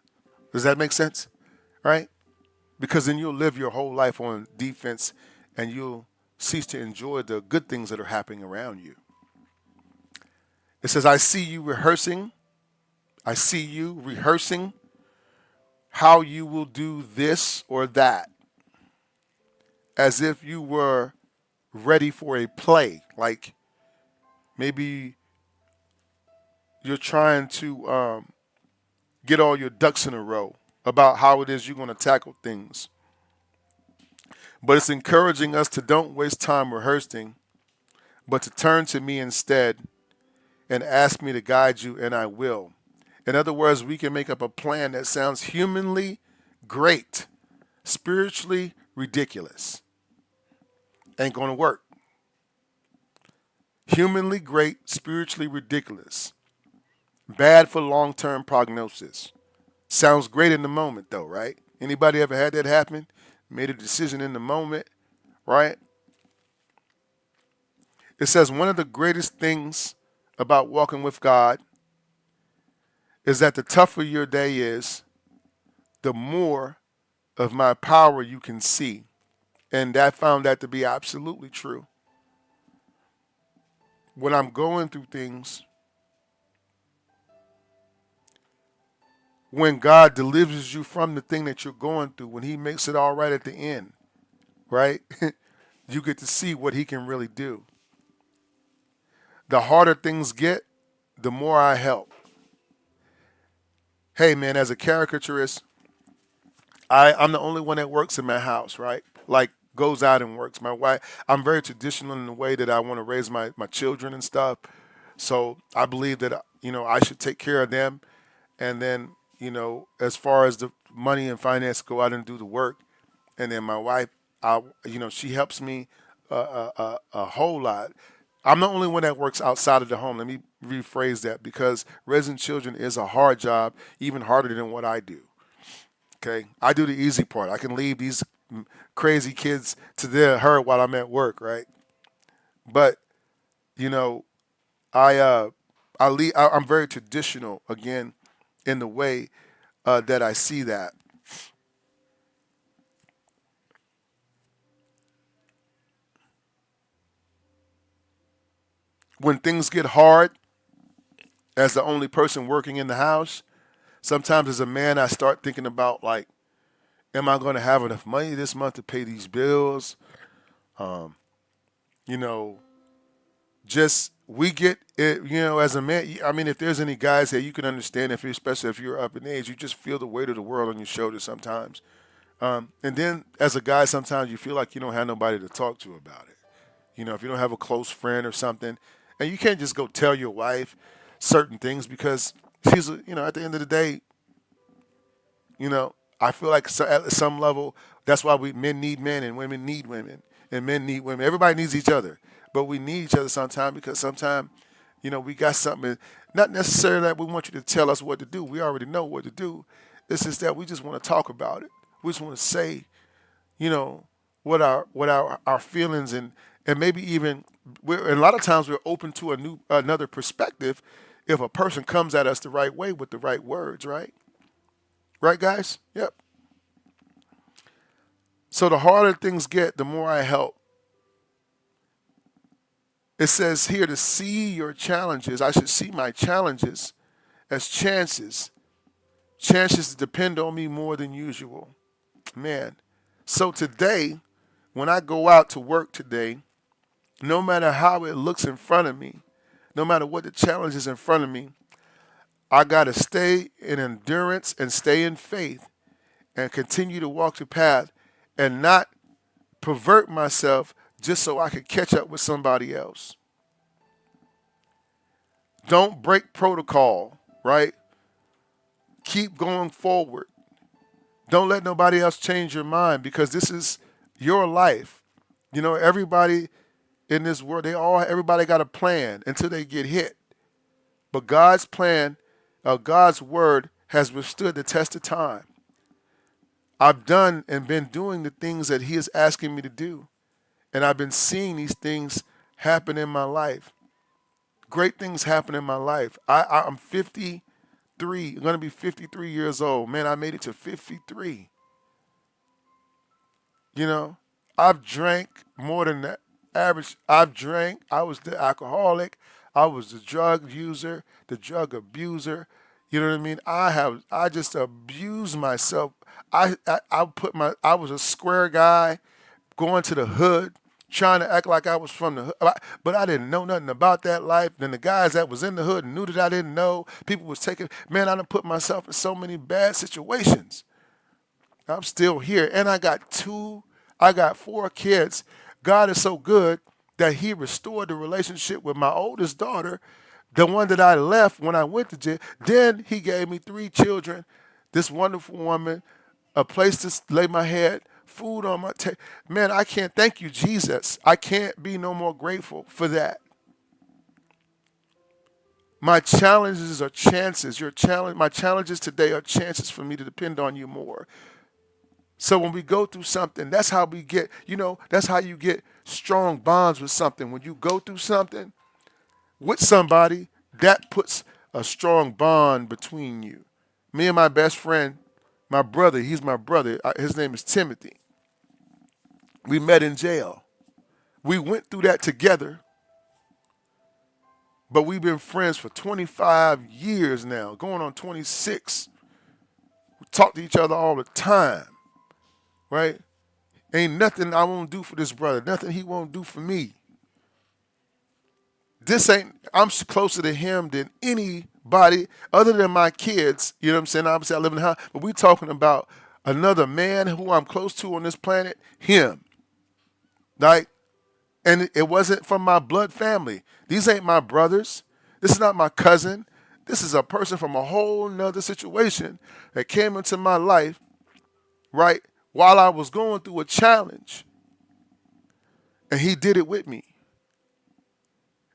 Does that make sense? Right? Because then you'll live your whole life on defense and you'll cease to enjoy the good things that are happening around you. It says, I see you rehearsing how you will do this or that, as if you were ready for a play. Like maybe you're trying to get all your ducks in a row about how it is you're going to tackle things. But it's encouraging us to don't waste time rehearsing, but to turn to me instead and ask me to guide you, and I will. In other words, we can make up a plan that sounds humanly great, spiritually ridiculous. Ain't going to work. Humanly great, spiritually ridiculous. Bad for long-term prognosis. Sounds great in the moment though, right? Anybody ever had that happen? Made a decision in the moment, right? It says one of the greatest things about walking with God is that the tougher your day is, the more of my power you can see. And I found that to be absolutely true. When I'm going through things, when God delivers you from the thing that you're going through, when He makes it all right at the end, right? You get to see what He can really do. The harder things get, the more I help. Hey, man, as a caricaturist, I'm the only one that works in my house, right? Like goes out and works. My wife, I'm very traditional in the way that I want to raise my children and stuff. So I believe that I should take care of them, and then as far as the money and finance, go out and do the work, and then my wife, she helps me a whole lot. I'm the only one that works outside of the home. Let me rephrase that because raising children is a hard job, even harder than what I do. Okay, I do the easy part. I can leave these crazy kids to her while I'm at work, right? But you know, I I'm very traditional again in the way that I see that. When things get hard, as the only person working in the house, sometimes as a man, I start thinking about like, am I going to have enough money this month to pay these bills? Um, you know, just we get it. As a man, I mean, if there's any guys here, you can understand if, especially if you're up in age, you just feel the weight of the world on your shoulders sometimes. And then as a guy, sometimes you feel like you don't have nobody to talk to about it. If you don't have a close friend or something, and you can't just go tell your wife certain things because at the end of the day, you know, I feel like at some level, that's why men need men and women need women and men need women. Everybody needs each other, but we need each other sometimes because sometimes, we got something. Not necessarily that we want you to tell us what to do. We already know what to do. It's just that we just want to talk about it. We just want to say, you know, what our feelings and maybe even and a lot of times we're open to another perspective if a person comes at us the right way with the right words, right? Right, guys? Yep. So the harder things get, the more I help. It says here to see your challenges. I should see my challenges as chances to depend on me more than usual. Man. So today, when I go out to work today, no matter how it looks in front of me, no matter what the challenge is in front of me, I got to stay in endurance and stay in faith and continue to walk the path and not pervert myself just so I could catch up with somebody else. Don't break protocol, right? Keep going forward. Don't let nobody else change your mind because this is your life. Everybody in this world, everybody got a plan until they get hit. But God's plan, God's word has withstood the test of time. I've done and been doing the things that He is asking me to do. And I've been seeing these things happen in my life. Great things happen in my life. I'm 53. I'm going to be 53 years old. Man, I made it to 53. You know, I've drank more than the average. I've drank. I was the alcoholic. I was the drug user, the drug abuser. You know what I mean? I just abused myself. I was a square guy going to the hood, trying to act like I was from the hood. But I didn't know nothing about that life. Then the guys that was in the hood knew that I didn't know. People was taking, man, I done put myself in so many bad situations. I'm still here. And I got four kids. God is so good that He restored the relationship with my oldest daughter, the one that I left when I went to jail. Then He gave me three children, this wonderful woman, a place to lay my head, food on my table. Man, I can't thank you, Jesus. I can't be no more grateful for that. My challenges are chances. My challenges today are chances for me to depend on you more. So when we go through something, that's how we get, that's how you get strong bonds with something. When you go through something with somebody, that puts a strong bond between you. Me and my best friend, my brother, he's my brother. His name is Timothy. We met in jail. We went through that together, but we've been friends for 25 years now, going on 26. We talk to each other all the time, right? Ain't nothing I won't do for this brother, nothing he won't do for me. I'm closer to him than anybody other than my kids. You know what I'm saying? Obviously, I live in the house, but we're talking about another man who I'm close to on this planet, him. Like, and it wasn't from my blood family. These ain't my brothers. This is not my cousin. This is a person from a whole nother situation that came into my life, right, while I was going through a challenge. And he did it with me.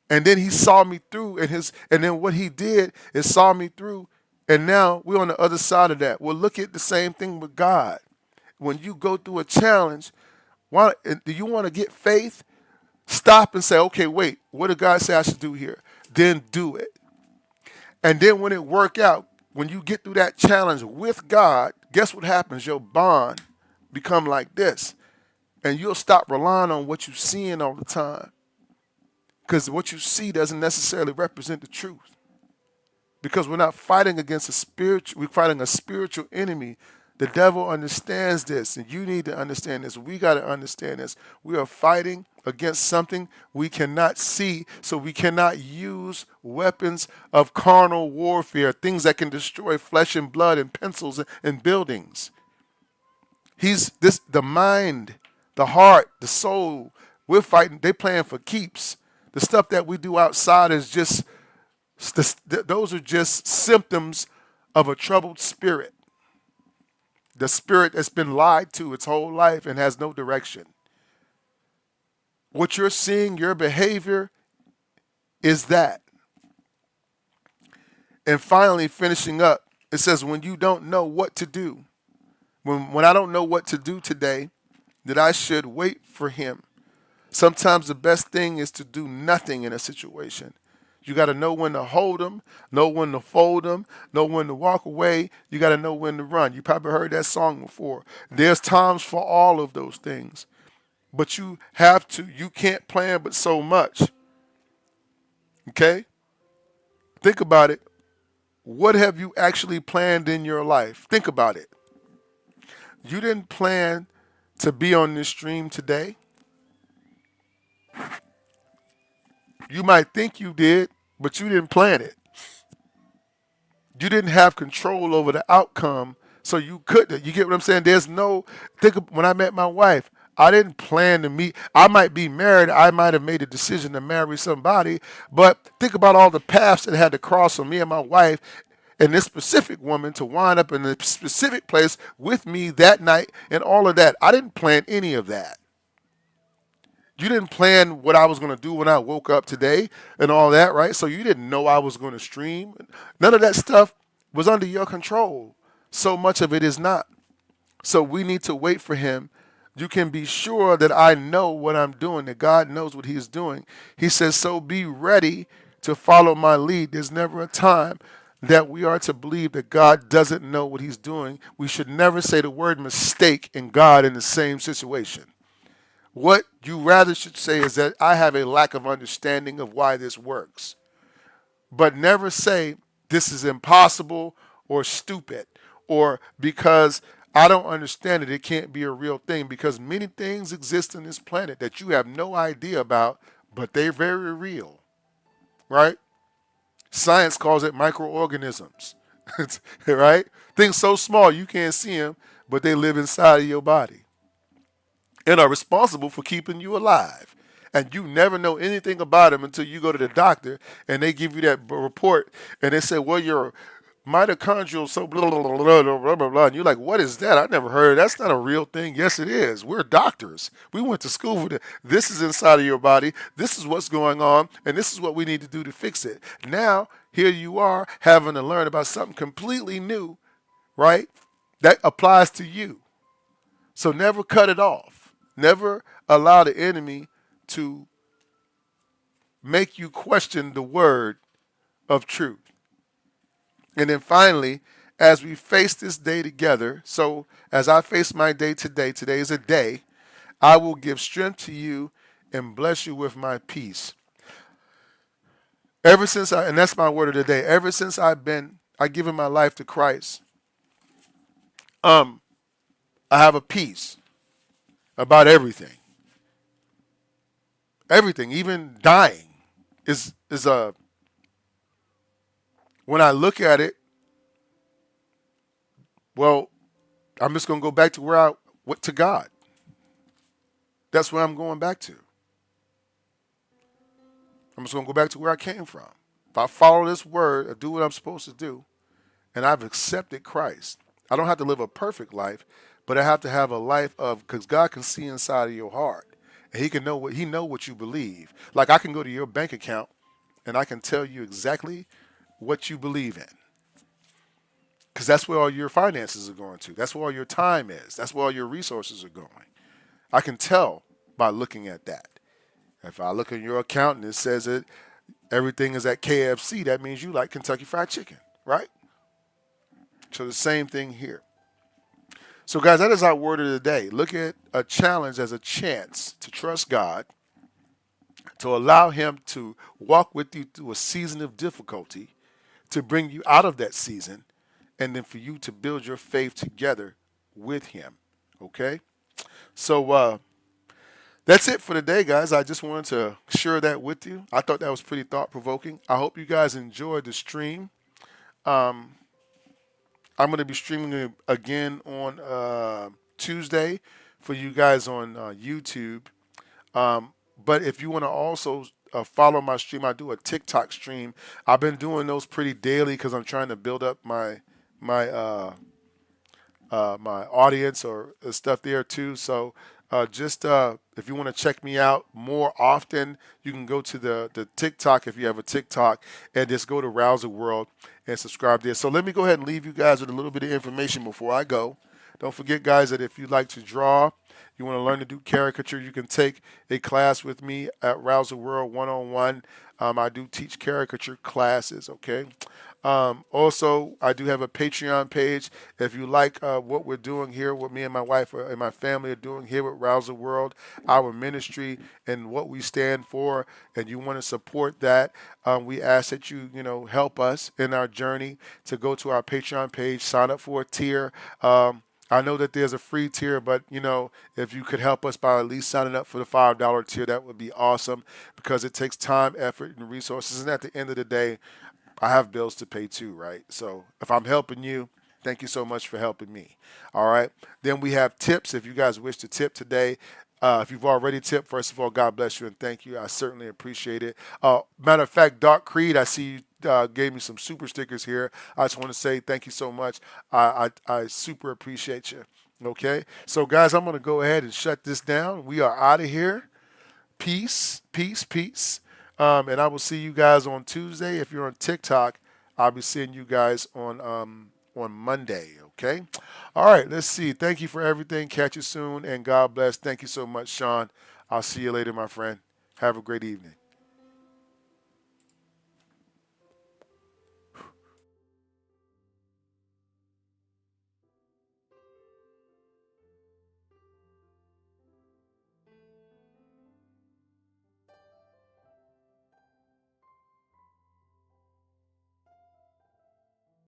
And then he saw me through, and then what he did is saw me through, and now we're on the other side of that. Well, look at the same thing with God. When you go through a challenge, do you want to get faith? Stop and say, okay, wait, what did God say I should do here? Then do it. And then when it work out, when you get through that challenge with God, guess what happens? Your bond become like this. And you'll stop relying on what you're seeing all the time. Because what you see doesn't necessarily represent the truth. Because we're not fighting against we're fighting a spiritual enemy. The devil understands this, and you need to understand this. We got to understand this. We are fighting against something we cannot see, so we cannot use weapons of carnal warfare, things that can destroy flesh and blood and pencils and buildings. The mind, the heart, the soul. We're fighting. They're playing for keeps. The stuff that we do outside is those are just symptoms of a troubled spirit. The spirit that's been lied to its whole life and has no direction. What you're seeing, your behavior, is that. And finally, finishing up, it says, when you don't know what to do, when I don't know what to do today, that I should wait for him. Sometimes the best thing is to do nothing in a situation. You got to know when to hold them, know when to fold them, know when to walk away. You got to know when to run. You probably heard that song before. There's times for all of those things. But you can't plan but so much. Okay? Think about it. What have you actually planned in your life? Think about it. You didn't plan to be on this stream today. You might think you did, but you didn't plan it. You didn't have control over the outcome, so you couldn't. You get what I'm saying? When I met my wife, I didn't plan to meet. I might be married. I might have made a decision to marry somebody, but think about all the paths that had to cross for me and my wife and this specific woman to wind up in a specific place with me that night and all of that. I didn't plan any of that. You didn't plan what I was going to do when I woke up today and all that, right? So you didn't know I was going to stream. None of that stuff was under your control. So much of it is not. So we need to wait for him. You can be sure that I know what I'm doing, that God knows what he's doing. He says, so be ready to follow my lead. There's never a time that we are to believe that God doesn't know what he's doing. We should never say the word mistake and God in the same situation. What you rather should say is that I have a lack of understanding of why this works. But never say this is impossible or stupid or because I don't understand it, it can't be a real thing, because many things exist on this planet that you have no idea about, but they're very real, right? Science calls it microorganisms, right? Things so small you can't see them, but they live inside of your body and are responsible for keeping you alive. And you never know anything about them until you go to the doctor and they give you that report and they say, well, your mitochondrial so blah, blah, blah, blah, blah, blah, blah. And you're like, what is that? I never heard of that. That's not a real thing. Yes, it is. We're doctors. We went to school for that. This is inside of your body. This is what's going on. And this is what we need to do to fix it. Now, here you are having to learn about something completely new, right? That applies to you. So never cut it off. Never allow the enemy to make you question the word of truth. And then finally, as we face this day together, so as I face my day today, today is a day, I will give strength to you and bless you with my peace. Ever since and that's my word of the day, ever since I given my life to Christ, um, I have a peace about everything. Everything, even dying, is a when I look at it, well, I'm just gonna go back to where I went to God. That's where I'm going back to. I'm just gonna go back to where I came from. If I follow this word or do what I'm supposed to do, and I've accepted Christ, I don't have to live a perfect life, but I have to have a life of because God can see inside of your heart, and He know what you believe. Like I can go to your bank account, and I can tell you exactly what you believe in, because that's where all your finances are going to. That's where all your time is. That's where all your resources are going. I can tell by looking at that. If I look at your account and it says that everything is at KFC, that means you like Kentucky Fried Chicken, right? So the same thing here. So, guys, that is our word of the day. Look at a challenge as a chance to trust God, to allow Him to walk with you through a season of difficulty, to bring you out of that season, and then for you to build your faith together with Him. Okay? So, that's it for today, guys. I just wanted to share that with you. I thought that was pretty thought provoking. I hope you guys enjoyed the stream. Um, I'm going to be streaming it again on Tuesday for you guys on YouTube. But if you want to also follow my stream, I do a TikTok stream. I've been doing those pretty daily because I'm trying to build up my audience or stuff there too. So just if you want to check me out more often, you can go to the TikTok if you have a TikTok and just go to Rouser World and subscribe there. So let me go ahead and leave you guys with a little bit of information before I go. Don't forget, guys, that if you like to draw, you want to learn to do caricature, you can take a class with me at Rouser World one-on-one. I do teach caricature classes, okay? Also, I do have a Patreon page. If you like what we're doing here, what me and my wife and my family are doing here with Rouser World, our ministry and what we stand for, and you want to support that, we ask that you help us in our journey to go to our Patreon page, sign up for a tier. I know that there's a free tier, but if you could help us by at least signing up for the $5 tier, that would be awesome because it takes time, effort, and resources. And at the end of the day, I have bills to pay too, right? So if I'm helping you, thank you so much for helping me. All right. Then we have tips. If you guys wish to tip today, if you've already tipped, first of all, God bless you and thank you. I certainly appreciate it. Matter of fact, Dark Creed, I see you gave me some super stickers here. I just want to say thank you so much. I super appreciate you. Okay. So, guys, I'm going to go ahead and shut this down. We are out of here. Peace, peace, peace. And I will see you guys on Tuesday. If you're on TikTok, I'll be seeing you guys on Monday. Okay. All right. Let's see. Thank you for everything. Catch you soon, and God bless. Thank you so much, Sean. I'll see you later, my friend. Have a great evening.